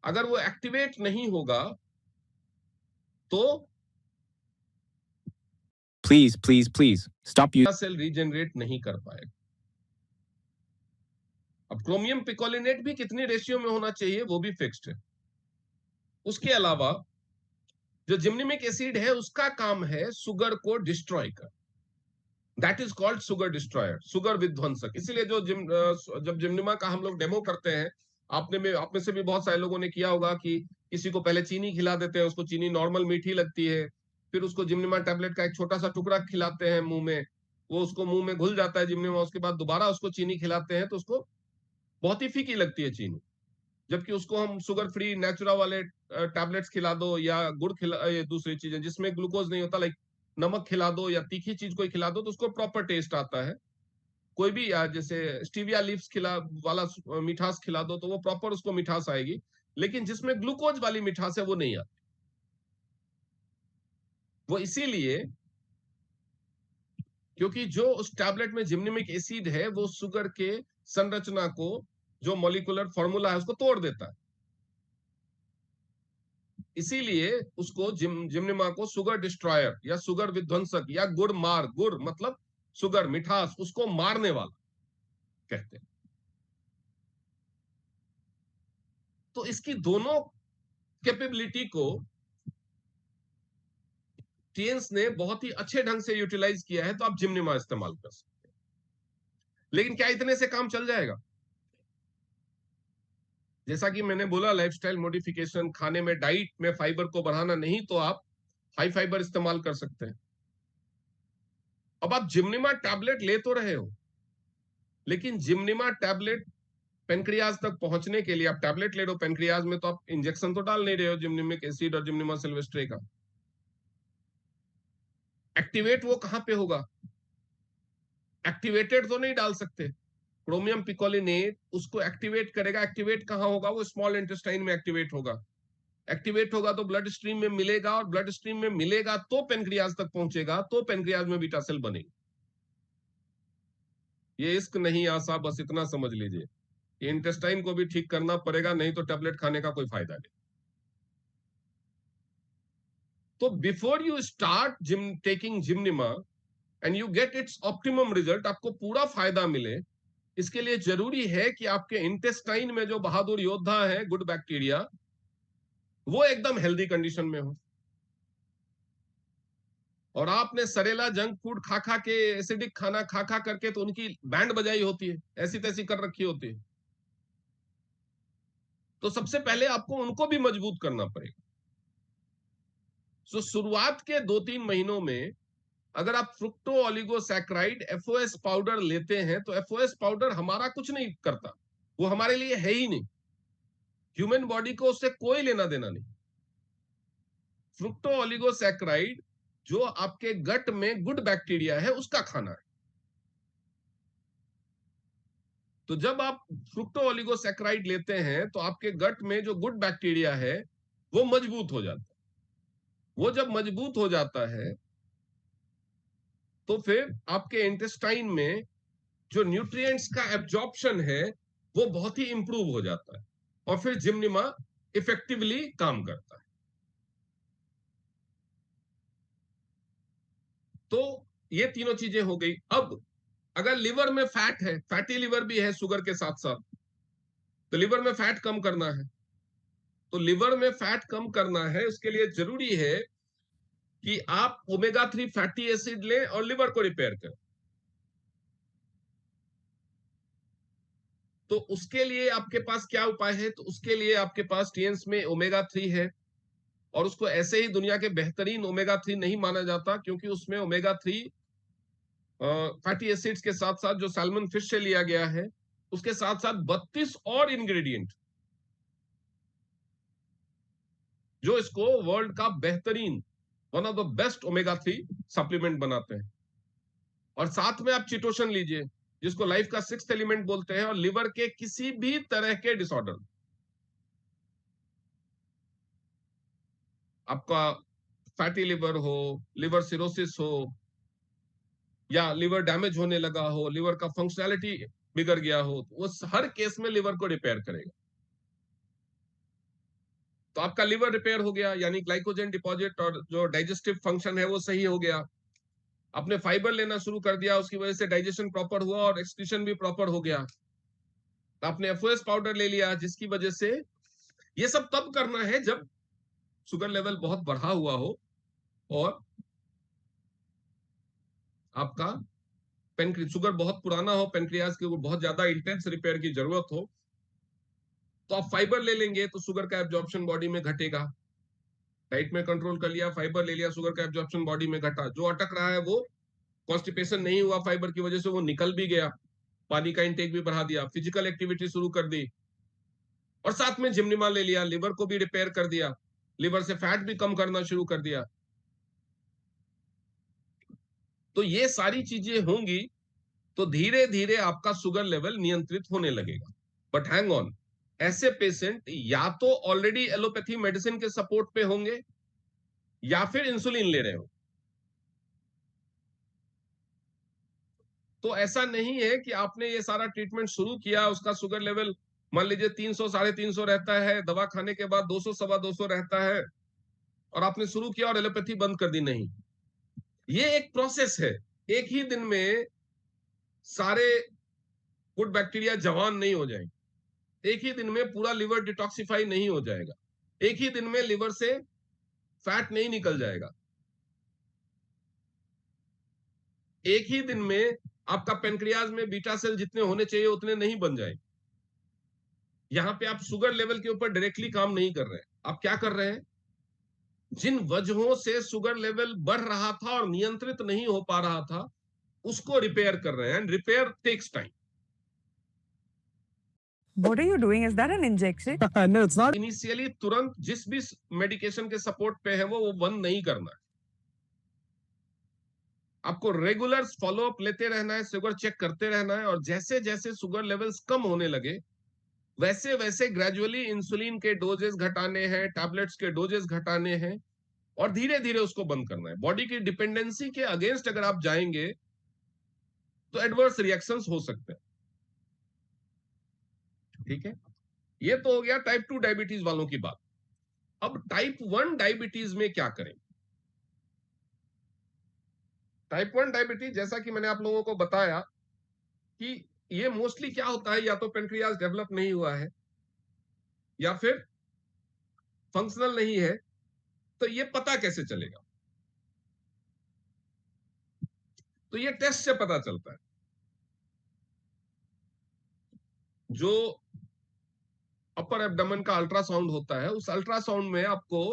अगर वो एक्टिवेट नहीं होगा तो Please stop you. Cell regenerate नहीं कर पाएगा। अब क्रोमियम पिकोलिनेट भी कितनी रेशियो में होना चाहिए वो भी फिक्स्ड है। उसके अलावा जो जिम्निमिक एसिड है उसका काम है सुगर को डिस्ट्रॉय कर, that is called sugar destroyer, sugar विध्वंसक। इसीलिए जब जिम्निमा का हम लोग डेमो करते हैं, आप में से भी बहुत सारे लोगों ने किया होगा कि किसी को पहले चीनी खिला देते हैं, उसको चीनी नॉर्मल मीठी लगती है, फिर उसको जिम्निमा टैबलेट का एक छोटा सा टुकड़ा खिलाते हैं मुंह में, वो उसको मुंह में घुल जाता है जिम्निमा, उसके बाद दोबारा उसको चीनी खिलाते हैं तो उसको बहुत ही फीकी लगती है चीनी। जबकि उसको हम शुगर फ्री नेचुरा वाले टैबलेट्स खिला दो या गुड़ खिला, ये दूसरी चीजें जिसमें ग्लूकोज नहीं होता, लाइक नमक खिला दो या तीखी चीज कोई खिला दो, तो उसको प्रॉपर टेस्ट आता है। कोई भी जैसे स्टीविया लीव्स वाला मिठास खिला दो तो वो प्रॉपर उसको मिठास आएगी। लेकिन जिसमें ग्लूकोज वाली मिठास है वो नहीं आती। वो इसीलिए क्योंकि जो उस टैबलेट में जिम्निमिक एसिड है वो शुगर के संरचना को, जो मॉलिक्यूलर फॉर्मूला है, उसको तोड़ देता है। इसीलिए उसको जिम्निमा को शुगर डिस्ट्रॉयर या शुगर विध्वंसक या गुड़ मार, गुड़ मतलब शुगर मिठास, उसको मारने वाला कहते हैं। तो इसकी दोनों कैपेबिलिटी को टीएंस ने बहुत ही अच्छे ढंग से यूटिलाइज किया है, तो आप जिम्निमा इस्तेमाल कर सकते हैं। लेकिन क्या इतने से काम चल जाएगा? जैसा कि मैंने बोला, लाइफस्टाइल मॉडिफिकेशन, खाने में डाइट में फाइबर को बढ़ाना, नहीं तो आप हाई फाइबर इस्तेमाल कर सकते हैं। अब आप जिम्निमा टैबलेट ले तो रहे हो, लेकिन जिम्निमा टैबलेट पेनक्रियाज तक पहुंचने के लिए आप टैबलेट ले रहे हो पेनक्रियाज में, तो आप इंजेक्शन तो डाल नहीं रहे हो जिम्निमिक एसिड और जिम्निमा सिल्वेस्ट्रे का। एक्टिवेट वो कहां पे होगा? एक्टिवेटेड तो नहीं डाल सकते। क्रोमियम पिकोलिनेट उसको एक्टिवेट करेगा। एक्टिवेट कहां होगा? वो स्मॉल इंटेस्टाइन में एक्टिवेट होगा। एक्टिवेट होगा तो ब्लड स्ट्रीम में मिलेगा, और ब्लड स्ट्रीम में मिलेगा तो पेनक्रियाज तक पहुंचेगा, तो पेनक्रियाज में बीटा सेल बनेगी। ये इश्क नहीं आसा, बस इतना समझ लीजिए। ये इंटेस्टाइन को भी ठीक करना पड़ेगा, नहीं तो टैबलेट खाने का कोई फायदा नहीं। तो before you start taking जिम्निमा and you get it's optimum result, आपको पूरा फायदा मिले, इसके लिए जरूरी है कि आपके इंटेस्टाइन में जो बहादुर योद्धा है गुड बैक्टीरिया, वो एकदम हेल्दी कंडीशन में हो। और आपने सरेला जंक फूड खा खा के, एसिडिक खाना खा खा करके तो उनकी बैंड बजाई होती है, ऐसी तैसी कर रखी होती है। तो सबसे पहले आपको उनको भी मजबूत करना पड़ेगा। तो शुरुआत के 2-3 महीनों में अगर आप फ्रुक्टो ओलिगोसैकेराइड एफओएस पाउडर लेते हैं, तो एफओएस पाउडर हमारा कुछ नहीं करता, वो हमारे लिए है ही नहीं। ह्यूमन बॉडी को उससे कोई लेना देना नहीं। फ्रुक्टो ओलिगोसैकेराइड जो आपके गट में गुड बैक्टीरिया है उसका खाना है। तो जब आप फ्रुक्टो ओलिगोसैकेराइड लेते हैं तो आपके गट में जो गुड बैक्टीरिया है वो मजबूत हो जाता है। वो जब मजबूत हो जाता है तो फिर आपके इंटेस्टाइन में जो न्यूट्रिएंट्स का एब्जॉर्प्शन है वो बहुत ही इंप्रूव हो जाता है, और फिर जिम्निमा इफेक्टिवली काम करता है। तो ये तीनों चीजें हो गई। अब अगर लिवर में फैट है, फैटी लिवर भी है शुगर के साथ साथ, तो लिवर में फैट कम करना है। तो लिवर में फैट कम करना है, उसके लिए जरूरी है कि आप ओमेगा 3 फैटी एसिड लें और लिवर को रिपेयर करें। तो उसके लिए आपके पास क्या उपाय है? तो उसके लिए आपके पास टीएंस में ओमेगा 3 है, और उसको ऐसे ही दुनिया के बेहतरीन ओमेगा 3 नहीं माना जाता, क्योंकि उसमें ओमेगा 3 फैटी एसिड्स के साथ साथ जो सैल्मन फिश से लिया गया है, उसके साथ साथ 32 और इंग्रेडिएंट जो इसको वर्ल्ड का बेहतरीन, one of the best omega 3 supplement बनाते हैं। और साथ में आप चिटोशन लीजिए, जिसको लाइफ का 6th एलिमेंट बोलते हैं, और लिवर के किसी भी तरह के डिसऑर्डर, आपका फैटी लिवर हो, लिवर सिरोसिस हो, या लिवर डैमेज होने लगा हो, लिवर का फंक्शनैलिटी बिगड़ गया हो, वो हर केस में लिवर को रिपेयर करेगा। तो आपका लिवर रिपेयर हो गया, यानी ग्लाइकोजन डिपॉजिट और जो डाइजेस्टिव फंक्शन है वो सही हो गया। आपने फाइबर लेना शुरू कर दिया, उसकी वजह से डाइजेशन प्रॉपर हुआ और एक्सक्रीशन भी प्रॉपर हो गया। आपने एफओएस पाउडर ले लिया, जिसकी वजह से, ये सब तब करना है जब शुगर लेवल बहुत बढ़ा हुआ हो और आपका शुगर बहुत पुराना हो, पेनक्रियाज के ऊपर बहुत ज्यादा इंटेंस रिपेयर की जरूरत हो, तो आप फाइबर ले लेंगे तो शुगर का एब्जॉर्प्शन बॉडी में घटेगा। डाइट में कंट्रोल कर लिया, फाइबर ले लिया, शुगर का एब्जॉर्प्शन बॉडी में घटा, जो अटक रहा है वो कॉन्स्टिपेशन नहीं हुआ फाइबर की वजह से, वो निकल भी गया, पानी का इंटेक भी बढ़ा दिया, फिजिकल एक्टिविटी शुरू कर दी, और साथ में जिम्निमा ले लिया, लिवर को भी रिपेयर कर दिया, लिवर से फैट भी कम करना शुरू कर दिया। तो ये सारी चीजें होंगी तो धीरे धीरे आपका शुगर लेवल नियंत्रित होने लगेगा। बट हैंग ऑन, ऐसे पेशेंट या तो ऑलरेडी एलोपैथी मेडिसिन के सपोर्ट पे होंगे या फिर इंसुलिन ले रहे हो। तो ऐसा नहीं है कि आपने ये सारा ट्रीटमेंट शुरू किया, उसका शुगर लेवल मान लीजिए 300 350 रहता है, दवा खाने के बाद 200 सवा 200 रहता है, और आपने शुरू किया और एलोपैथी बंद कर दी। नहीं, ये एक प्रोसेस है। एक ही दिन में सारे गुड बैक्टीरिया जवान नहीं हो जाएंगे, एक ही दिन में पूरा लिवर डिटॉक्सिफाई नहीं हो जाएगा, एक ही दिन में लिवर से फैट नहीं निकल जाएगा, एक ही दिन में आपका पेनक्रियाज में बीटा सेल जितने होने चाहिए उतने नहीं बन जाएंगे। यहां पे आप शुगर लेवल के ऊपर डायरेक्टली काम नहीं कर रहे हैं। आप क्या कर रहे हैं, जिन वजहों से शुगर लेवल बढ़ रहा था और नियंत्रित नहीं हो पा रहा था, उसको रिपेयर कर रहे हैं, and repair takes time. What are you doing? Is that an injection? No, it's not. Initially तुरंत जिस भी मेडिकेशन के सपोर्ट पे है वो बंद नहीं करना है। आपको रेगुलर फॉलोअप लेते रहना है, शुगर चेक करते रहना है, और जैसे जैसे शुगर लेवल्स कम होने लगे वैसे वैसे ग्रेजुअली इंसुलिन के डोजेस घटाने हैं, टैबलेट्स के डोजेस घटाने हैं, और धीरे धीरे उसको बंद करना है। बॉडी की डिपेंडेंसी के अगेंस्ट अगर आप जाएंगे तो एडवर्स रिएक्शंस हो सकते हैं। ठीक है, ये तो हो गया टाइप 2 डायबिटीज वालों की बात। अब टाइप 1 डायबिटीज में क्या करें? टाइप 1 डायबिटीज, जैसा कि मैंने आप लोगों को बताया कि ये मोस्टली क्या होता है, या तो पेनक्रियाज डेवलप नहीं हुआ है या फिर फंक्शनल नहीं है। तो ये पता कैसे चलेगा? तो ये टेस्ट से पता चलता है। जो अपर एब्डोमेन का अल्ट्रासाउंड होता है, उस अल्ट्रासाउंड में आपको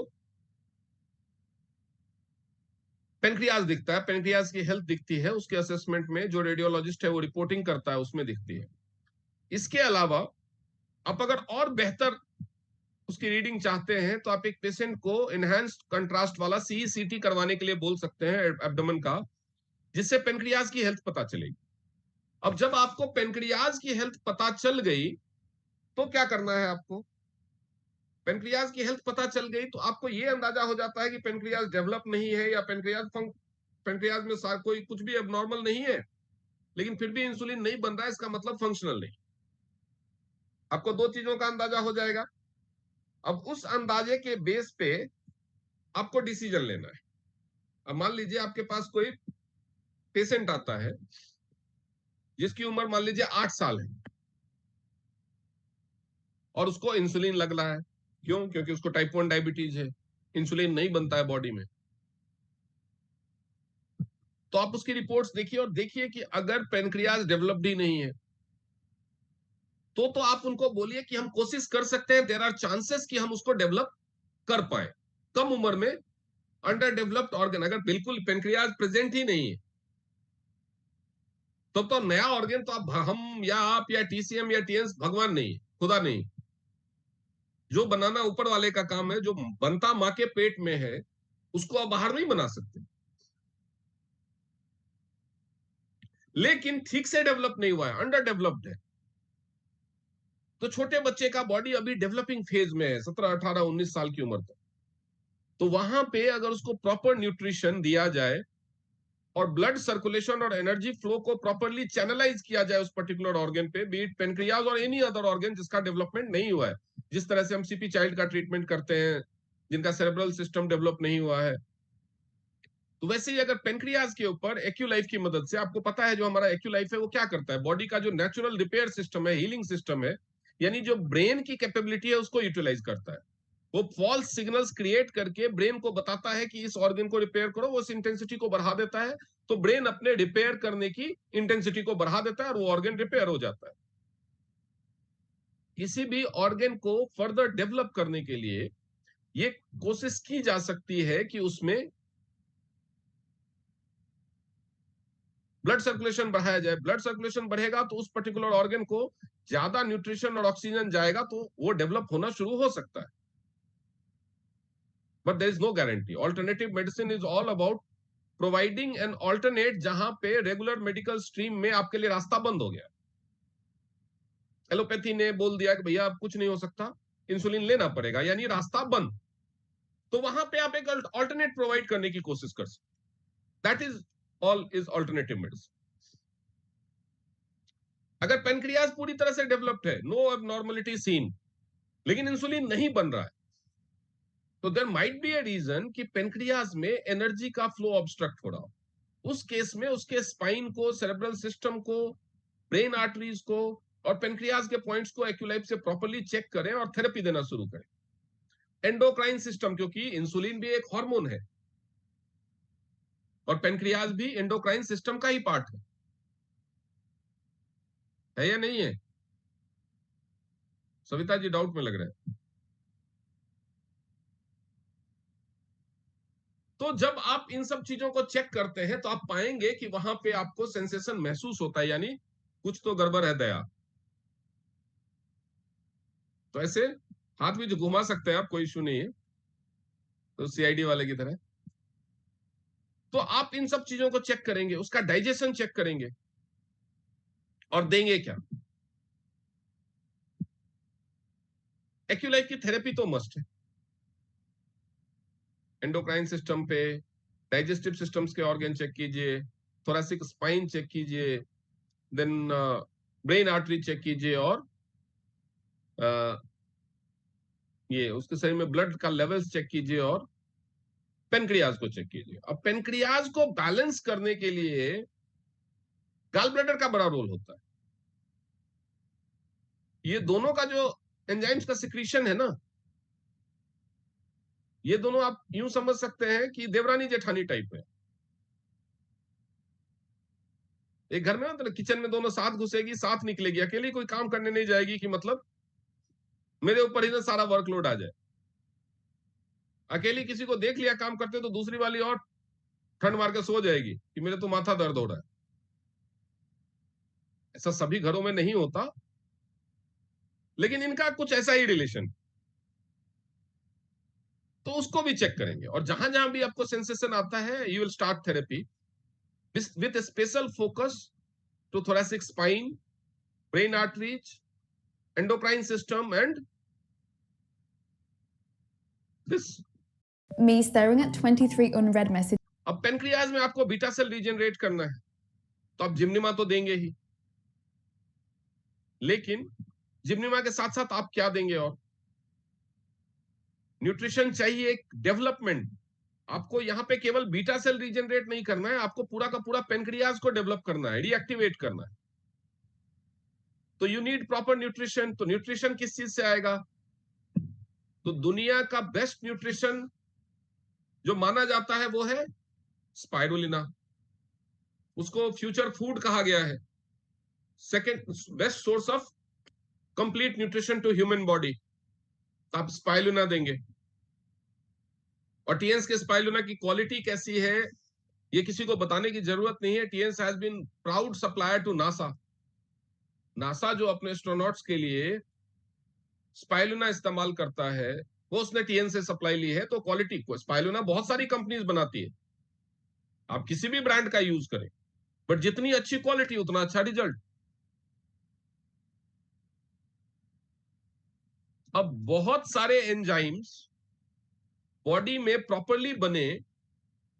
पेनक्रियाज दिखता है, पेनक्रियाज की हेल्थ दिखती है, उसके असेसमेंट में जो रेडियोलॉजिस्ट है वो रिपोर्टिंग करता है, उसमें दिखती है। इसके अलावा आप अगर और बेहतर उसकी रीडिंग चाहते हैं तो आप एक पेशेंट को एनहांस्ड कंट्रास्ट वाला सीईसीटी करवाने के लिए बोल सकते हैं एब्डोमेन का, जिससे पेनक्रियाज की हेल्थ पता चलेगी। अब जब आपको पेनक्रियाज की हेल्थ पता चल गई तो क्या करना है आपको? पेनक्रियाज की हेल्थ पता चल गई तो आपको यह अंदाजा हो जाता है कि पेनक्रियाज डेवलप नहीं है, या पेनक्रियाज में कोई कुछ भी अबनॉर्मल नहीं है, लेकिन फिर भी इंसुलिन नहीं बन रहा है, इसका मतलब फंक्शनल नहीं। आपको दो चीजों का अंदाजा हो जाएगा। अब उस अंदाजे के बेस पे आपको डिसीजन लेना है। अब मान लीजिए आपके पास कोई पेशेंट आता है जिसकी उम्र मान लीजिए 8 साल है और उसको इंसुलिन लग रहा है। क्यों? क्योंकि उसको टाइप 1 डायबिटीज है, इंसुलिन नहीं बनता है बॉडी में। तो आप उसकी रिपोर्ट्स देखिए और देखिए कि अगर पेनक्रियाज डेवलप्ड ही नहीं है तो आप उनको बोलिए कि हम कोशिश कर सकते हैं, देयर आर चांसेस कि हम उसको डेवलप कर पाए। कम उम्र में अंडर डेवलप्ड ऑर्गन, अगर बिल्कुल पेनक्रियाज प्रेजेंट ही नहीं है तो नया ऑर्गन तो आप, हम या आप या टीसीएम या टीएस भगवान नहीं, खुदा नहीं। जो बनाना ऊपर वाले का काम है, जो बनता मां के पेट में है उसको आप बाहर नहीं बना सकते। लेकिन ठीक से डेवलप नहीं हुआ है, अंडर डेवलप्ड है। तो छोटे बच्चे का बॉडी अभी डेवलपिंग फेज में है, 17, 18, 19 साल की उम्र तक। तो वहां पे अगर उसको प्रॉपर न्यूट्रिशन दिया जाए और ब्लड सर्कुलेशन और एनर्जी फ्लो को प्रॉपरली चैनलाइज किया जाए उस पर्टिकुलर ऑर्गन पे, बी इट पेनक्रियाज और एनी अदर ऑर्गन जिसका डेवलपमेंट नहीं हुआ है, जिस तरह से हम सीपी चाइल्ड का ट्रीटमेंट करते हैं जिनका सेरेब्रल सिस्टम डेवलप नहीं हुआ है, तो वैसे ही अगर पेनक्रियाज के ऊपर एक्यूलाइफ की मदद से, आपको पता है जो हमारा एक्यूलाइफ है वो क्या करता है, बॉडी का जो नेचुरल रिपेयर सिस्टम है, हीलिंग सिस्टम है, यानी जो ब्रेन की कैपेबिलिटी है उसको यूटिलाइज करता है। वो फॉल्स सिग्नल्स क्रिएट करके ब्रेन को बताता है कि इस ऑर्गन को रिपेयर करो, वो उस इंटेंसिटी को बढ़ा देता है, तो ब्रेन अपने रिपेयर करने की इंटेंसिटी को बढ़ा देता है और वो ऑर्गन रिपेयर हो जाता है। किसी भी ऑर्गन को फर्दर डेवलप करने के लिए ये कोशिश की जा सकती है कि उसमें ब्लड सर्कुलेशन बढ़ाया जाए। ब्लड सर्कुलेशन बढ़ेगा तो उस पर्टिकुलर ऑर्गन को ज्यादा न्यूट्रिशन और ऑक्सीजन जाएगा तो वो डेवलप होना शुरू हो सकता है। But there is no guarantee. Alternative medicine is all about providing an alternate जहां पे रेगुलर मेडिकल स्ट्रीम में आपके लिए रास्ता बंद हो गया। एलोपैथी ने बोल दिया कि भैया अब कुछ नहीं हो सकता, इंसुलिन लेना पड़ेगा, यानी रास्ता बंद। तो वहां पे आप एक ऑल्टरनेट प्रोवाइड करने की कोशिश कर सकते। That is all is alternative medicine. अगर पेनक्रियाज पूरी तरह से डेवलप्ड है, नो एबनॉर्मलिटी सीन, लेकिन इंसुलिन नहीं बन रहा है, तो there might be a reason कि पेनक्रियाज में एनर्जी का फ्लो ऑब्स्ट्रक्ट हो रहा हो। उस केस में उसके स्पाइन को, सेरेब्रल सिस्टम को, ब्रेन आर्टरीज को और पेनक्रियाज के पॉइंट्स को एक्यूलाइफ से प्रॉपर्ली चेक करें और थेरेपी देना शुरू करें। एंडोक्राइन सिस्टम, क्योंकि इंसुलिन भी एक हार्मोन है और पेनक्रियाज भी एंडोक्राइन सिस्टम का ही पार्ट है या नहीं है? सविता जी डाउट में लग रहा है। तो जब आप इन सब चीजों को चेक करते हैं तो आप पाएंगे कि वहां पे आपको सेंसेशन महसूस होता है, यानी कुछ तो गड़बड़ है दया। तो ऐसे हाथ भी जो घुमा सकते हैं आप, कोई इशू नहीं है, तो सीआईडी वाले की तरह। तो आप इन सब चीजों को चेक करेंगे, उसका डाइजेशन चेक करेंगे और देंगे क्या। एक्यूलाइफ की थेरेपी तो मस्ट है। एंडोक्राइन सिस्टम पे, डाइजेस्टिव सिस्टम्स के ऑर्गन चेक कीजिए, थोरेसिक स्पाइन चेक कीजिए, देन ब्रेन आर्टरी चेक कीजिए और ये उसके शरीर में ब्लड का लेवल्स चेक कीजिए और पेनक्रियाज को चेक कीजिए। अब पेनक्रियाज को बैलेंस करने के लिए गॉल ब्लैडर का बड़ा रोल होता है। ये दोनों का जो एंजाइम्स का सिक्रीशन है ना, ये दोनों आप यूं समझ सकते हैं कि देवरानी जेठानी टाइप है। एक घर में मतलब किचन में दोनों साथ घुसेगी, साथ निकलेगी, अकेली कोई काम करने नहीं जाएगी कि मतलब मेरे ऊपर ही ना सारा वर्कलोड आ जाए। अकेली किसी को देख लिया काम करते तो दूसरी वाली और ठंड मार के सो जाएगी कि मेरे तो माथा दर्द हो रहा है। ऐसा सभी घरों में नहीं होता, लेकिन इनका कुछ ऐसा ही रिलेशन, तो उसको भी चेक करेंगे। और जहां जहां भी आपको सेंसेशन आता है, you will start therapy with special focus to thoracic spine, brain arteries, endocrine system and this. Me staring at 23 unread messages. अब पेनक्रियाज में आपको बीटा सेल रीजनरेट करना है तो आप जिम्निमा तो देंगे ही, लेकिन जिम्निमा के साथ साथ आप क्या देंगे? और न्यूट्रिशन चाहिए, डेवलपमेंट। आपको यहां पे केवल बीटा सेल रीजनरेट नहीं करना है, आपको पूरा का पूरा पेनक्रियाज को डेवलप करना है, रीएक्टिवेट करना है। तो यू नीड प्रॉपर न्यूट्रिशन। तो न्यूट्रिशन किस चीज से आएगा? तो दुनिया का बेस्ट न्यूट्रिशन जो माना जाता है वो है स्पाइरुलिना। उसको फ्यूचर फूड कहा गया है। Second best source of complete nutrition to human body. आप स्पाइरुलिना देंगे। और टीएंस के स्पाइरुलिना की क्वालिटी कैसी है ये किसी को बताने की जरूरत नहीं है। TNS has been proud supplier to NASA. NASA जो अपने एस्ट्रोनॉट्स के लिए स्पाइरुलिना इस्तेमाल करता है वो उसने टीएन से सप्लाई ली है। तो क्वालिटी को स्पाइरुलिना बहुत सारी कंपनीज बनाती है, आप किसी भी ब्रांड का यूज करें, बट जितनी अच्छी क्वालिटी उतना अच्छा रिजल्ट। अब बहुत सारे एंजाइम्स बॉडी में प्रॉपरली बने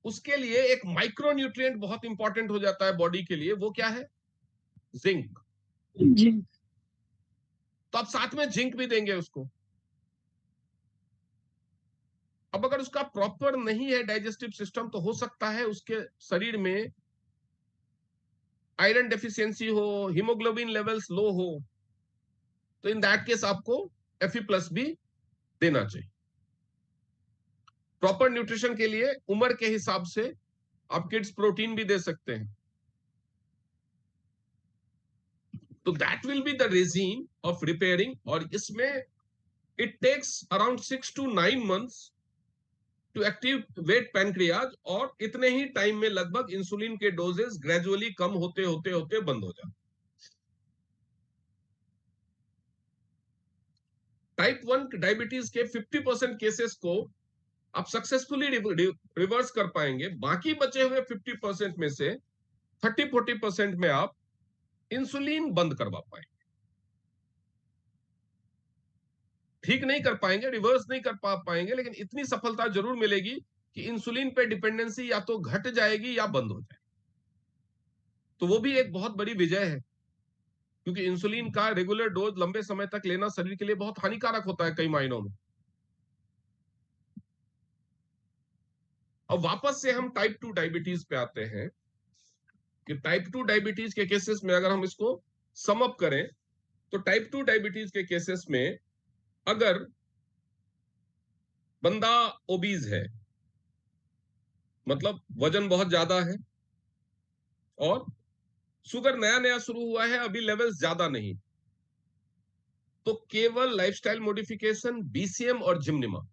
उसके लिए एक माइक्रो न्यूट्रिएंट बहुत इंपॉर्टेंट हो जाता है बॉडी के लिए। वो क्या है? जिंक। तो आप साथ में जिंक भी देंगे उसको। अब अगर उसका प्रॉपर नहीं है डाइजेस्टिव सिस्टम तो हो सकता है उसके शरीर में आयरन डेफिशिएंसी हो, हीमोग्लोबिन लेवल्स लो हो, तो इन दैट केस आपको Fe+ भी देना चाहिए। प्रॉपर न्यूट्रिशन के लिए उम्र के हिसाब से आप किड्स प्रोटीन भी दे सकते हैं। तो that will be the regime of repairing, और इसमें it takes around 6 to 9 months to activate pancreas, और इतने ही टाइम में लगभग इंसुलिन के डोजेस ग्रेजुअली कम होते होते होते बंद हो जाते। टाइप 1 डायबिटीज के 50% केसेस को आप सक्सेसफुली रिवर्स कर पाएंगे। बाकी बचे हुए 50% में से 30-40% में आप इंसुलिन बंद करवा पाएंगे। ठीक नहीं कर पाएंगे, रिवर्स नहीं कर पाएंगे, लेकिन इतनी सफलता जरूर मिलेगी कि इंसुलिन पे डिपेंडेंसी या तो घट जाएगी या बंद हो जाएगी। तो वो भी एक बहुत बड़ी विजय है, क्योंकि इंसुलिन का रेगुलर डोज लंबे समय तक लेना शरीर के लिए बहुत हानिकारक होता है कई मायनों में। अब वापस से हम टाइप 2 डायबिटीज पे आते हैं कि टाइप 2 डायबिटीज के केसेस में अगर हम इसको सम अप करें तो टाइप 2 डायबिटीज के केसेस में अगर बंदा ओबीज है, मतलब वजन बहुत ज्यादा है और शुगर नया नया शुरू हुआ है, अभी लेवल्स ज्यादा नहीं, तो केवल लाइफस्टाइल मॉडिफिकेशन, बीसीएम और जिम्निमा,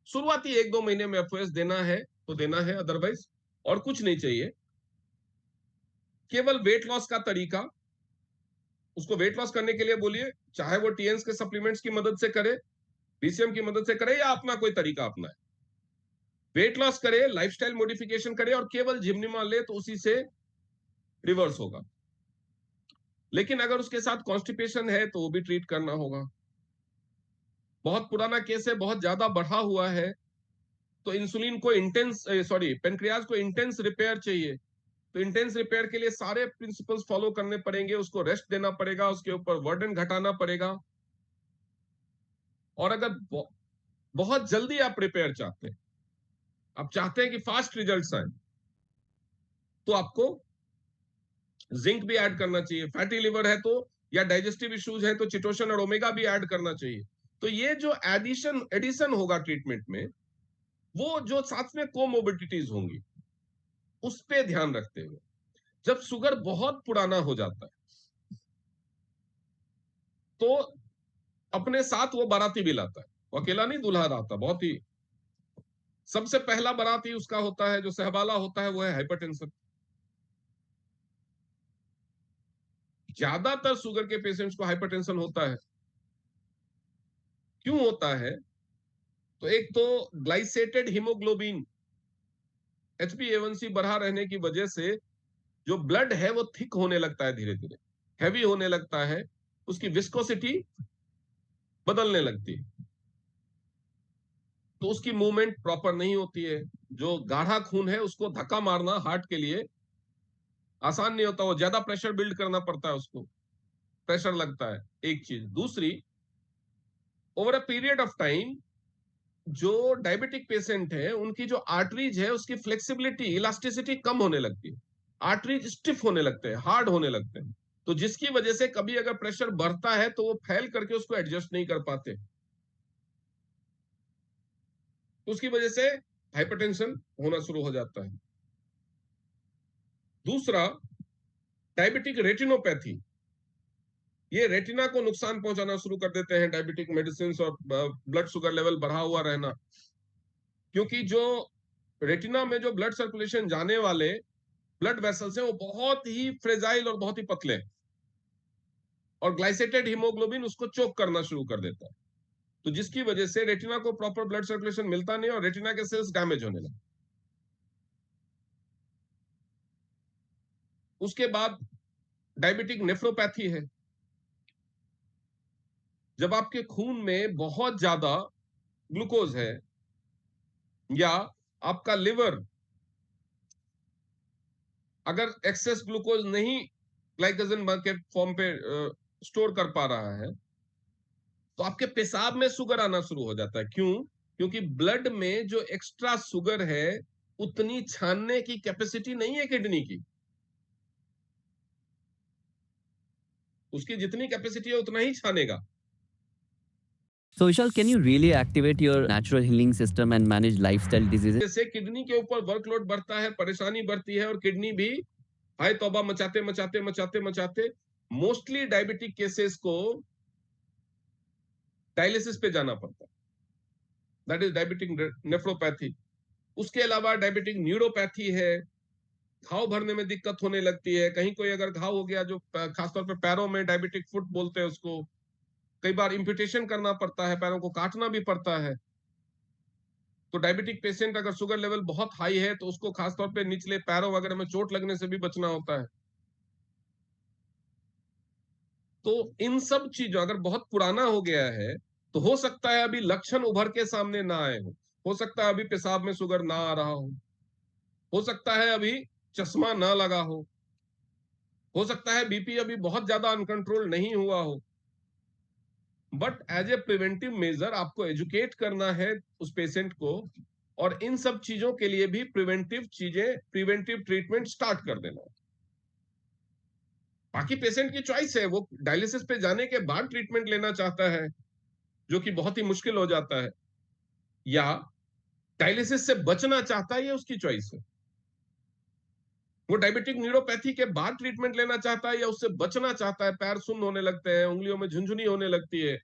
शुरुआती 1-2 महीने में एफओएस देना है तो देना है, अदरवाइज और कुछ नहीं चाहिए। केवल वेट लॉस का तरीका, उसको वेट लॉस करने के लिए बोलिए, चाहे वो टीएन्स के सप्लीमेंट्स की मदद से करे, बीसीएम की मदद से करे या अपना कोई तरीका अपनाए, वेट लॉस करे, लाइफस्टाइल मॉडिफिकेशन करे और केवल जिम्निमा ले तो उसी से रिवर्स होगा। लेकिन अगर उसके साथ कॉन्स्टिपेशन है तो वो भी ट्रीट करना होगा। बहुत पुराना केस है, बहुत ज्यादा बढ़ा हुआ है, तो इंसुलिन को पेनक्रियाज को इंटेंस रिपेयर चाहिए। तो इंटेंस रिपेयर के लिए सारे प्रिंसिपल्स फॉलो करने पड़ेंगे, उसको रेस्ट देना पड़ेगा, उसके ऊपर वर्डन घटाना पड़ेगा। और अगर बहुत जल्दी आप रिपेयर चाहते हैं, आप चाहते हैं कि फास्ट रिजल्ट्स आए, तो आपको जिंक भी ऐड करना चाहिए। फैटी लिवर है तो या डाइजेस्टिव इश्यूज है तो चिटोशन और ओमेगा भी ऐड करना चाहिए। तो ये जो एडिशन होगा ट्रीटमेंट में, वो जो साथ में कोमोबिडिटीज होंगी उस पे ध्यान रखते हुए, जब शुगर बहुत पुराना हो जाता है तो अपने साथ वो बाराती भी लाता है, वो अकेला नहीं दूल्हा लाता। बहुत ही सबसे पहला बाराती उसका होता है, जो सहबाला होता है, वो है हाइपरटेंशन। ज्यादातर शुगर के पेशेंट्स को हाइपरटेंशन होता है। क्यों होता है? तो एक तो ग्लाइसेटेड हीमोग्लोबिन HbA1c बढ़ा रहने की वजह से जो ब्लड है वो थिक होने लगता है, धीरे धीरे हैवी होने लगता है, उसकी विस्कोसिटी बदलने लगती है, तो उसकी मूवमेंट प्रॉपर नहीं होती है। जो गाढ़ा खून है उसको धक्का मारना हार्ट के लिए आसान नहीं होता, वो ज्यादा प्रेशर बिल्ड करना पड़ता है, उसको प्रेशर लगता है, एक चीज। दूसरी, over a period of time जो डायबिटिक पेशेंट है उनकी जो आर्टरीज है उसकी फ्लेक्सिबिलिटी, इलास्टिसिटी कम होने लगती है, आर्टरीज स्टिफ होने लगते हैं, हार्ड होने लगते हैं, तो जिसकी वजह से कभी अगर प्रेशर बढ़ता है तो वो फैल करके उसको एडजस्ट नहीं कर पाते, उसकी वजह से हाइपरटेंशन होना शुरू हो जाता है। दूसरा, डायबिटिक रेटिनोपैथी, ये रेटिना को नुकसान पहुंचाना शुरू कर देते हैं डायबिटिक मेडिसिन और ब्लड शुगर लेवल बढ़ा हुआ रहना। क्योंकि जो रेटिना में जो ब्लड सर्कुलेशन जाने वाले ब्लड वेसल्स हैं वो बहुत ही फ्रेजाइल और बहुत ही पतले हैं, और ग्लाइसेटेड हीमोग्लोबिन उसको चोक करना शुरू कर देता है, तो जिसकी वजह से रेटिना को प्रॉपर ब्लड सर्कुलेशन मिलता नहीं और रेटिना के सेल्स डैमेज होने लगे। उसके बाद डायबिटिक नेफ्रोपैथी है। जब आपके खून में बहुत ज्यादा ग्लूकोज है या आपका लिवर अगर एक्सेस ग्लूकोज नहीं ग्लाइकोजन के फॉर्म पे स्टोर कर पा रहा है, तो आपके पेशाब में शुगर आना शुरू हो जाता है। क्यों? क्योंकि ब्लड में जो एक्स्ट्रा शुगर है उतनी छानने की कैपेसिटी नहीं है किडनी की, उसकी जितनी कैपेसिटी है उतना ही छानेगा। So, Vishal, can you really activate your natural healing system and manage lifestyle diseases? जैसे किडनी के ऊपर वर्कलोड बढ़ता है, परेशानी बढ़ती है, और किडनी भी हाय तौबा मचाते मचाते मचाते मचाते मोस्टली डायबिटिक केसेस को डायलिसिस पे जाना पड़ता है। That is diabetic nephropathy. उसके अलावा डायबिटिक न्यूरोपैथी है, घाव भरने में दिक्कत होने लगती है। कहीं कोई अगर घाव हो गया, जो खासतौर पे पैरों में, डायबिटिक फुट बोलते हैं उसको, कई बार इम्पुटेशन करना पड़ता है, पैरों को काटना भी पड़ता है। तो डायबिटिक पेशेंट अगर शुगर लेवल बहुत हाई है तो उसको खासतौर पे निचले पैरों वगैरह में चोट लगने से भी बचना होता है। तो इन सब चीजों, अगर बहुत पुराना हो गया है तो हो सकता है अभी लक्षण उभर के सामने ना आए हो सकता है अभी पेशाब में शुगर ना आ रहा हो सकता है अभी चश्मा ना लगा हो सकता है बीपी अभी बहुत ज्यादा अनकंट्रोल नहीं हुआ हो। But as a preventive measure आपको एजुकेट करना है उस पेशेंट को, और इन सब चीजों के लिए भी प्रिवेंटिव ट्रीटमेंट स्टार्ट कर देना। बाकी पेशेंट की चॉइस है, वो डायलिसिस पे जाने के बाद ट्रीटमेंट लेना चाहता है, जो कि बहुत ही मुश्किल हो जाता है, या डायलिसिस से बचना चाहता है, ये उसकी चॉइस है। वो डायबिटिक न्यूरोपैथी के बाद ट्रीटमेंट लेना चाहता है या उससे बचना चाहता है। पैर सुन्न होने लगते हैं, उंगलियों में झुंझुनी होने लगती है,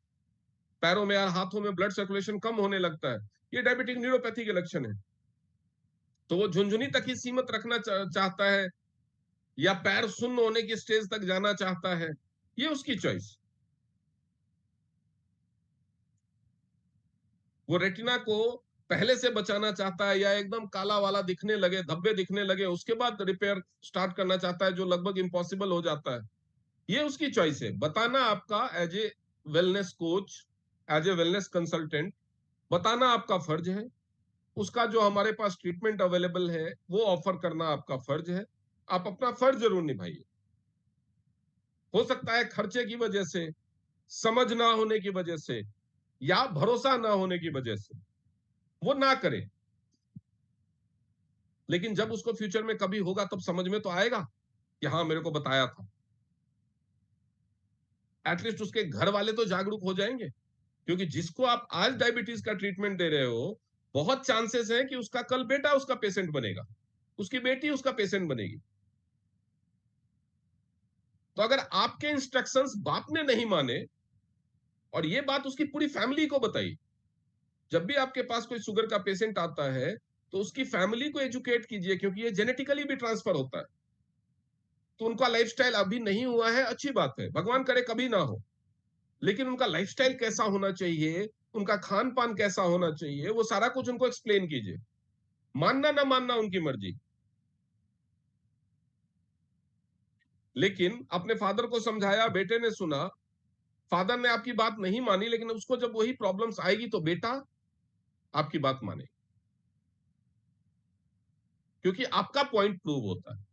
पैरों में या हाथों में ब्लड सर्कुलेशन कम होने लगता है, ये डायबिटिक न्यूरोपैथी के लक्षण है। तो वो झुंझुनी तक ही सीमित रखना चाहता है या पैर सुन्न होने की स्टेज तक जाना चाहता है, ये उसकी चॉइस। वो रेटिना को पहले से बचाना चाहता है या एकदम काला वाला दिखने लगे, धब्बे दिखने लगे, उसके बाद रिपेयर स्टार्ट करना चाहता है, जो लगभग इम्पॉसिबल हो जाता है, ये उसकी चॉइस है। बताना आपका as a wellness coach, as a wellness consultant, बताना आपका फर्ज है। उसका जो हमारे पास ट्रीटमेंट अवेलेबल है वो ऑफर करना आपका फर्ज है। आप अपना फर्ज जरूर निभाइए। हो सकता है खर्चे की वजह से, समझ ना होने की वजह से, या भरोसा ना होने की वजह से वो ना करे, लेकिन जब उसको फ्यूचर में कभी होगा तब समझ में तो आएगा कि हाँ मेरे को बताया था। एटलीस्ट उसके घर वाले तो जागरूक हो जाएंगे, क्योंकि जिसको आप आज डायबिटीज का ट्रीटमेंट दे रहे हो, बहुत चांसेस है कि उसका कल बेटा उसका पेशेंट बनेगा, उसकी बेटी उसका पेशेंट बनेगी। तो अगर आपके इंस्ट्रक्शंस बाप ने नहीं माने, और ये बात उसकी पूरी फैमिली को बताई, जब भी आपके पास कोई शुगर का पेशेंट आता है तो उसकी फैमिली को एजुकेट कीजिए, क्योंकि ये जेनेटिकली भी ट्रांसफर होता है। तो उनका लाइफस्टाइल अभी नहीं हुआ है, अच्छी बात है, भगवान करे कभी ना हो, लेकिन उनका लाइफस्टाइल कैसा होना चाहिए, उनका खान पान कैसा होना चाहिए, वो सारा कुछ उनको एक्सप्लेन कीजिए। मानना ना मानना उनकी मर्जी, लेकिन अपने फादर को समझाया, बेटे ने सुना, फादर ने आपकी बात नहीं मानी, लेकिन उसको जब वही प्रॉब्लम्स आएगी तो बेटा आपकी बात माने, क्योंकि आपका पॉइंट प्रूव होता है।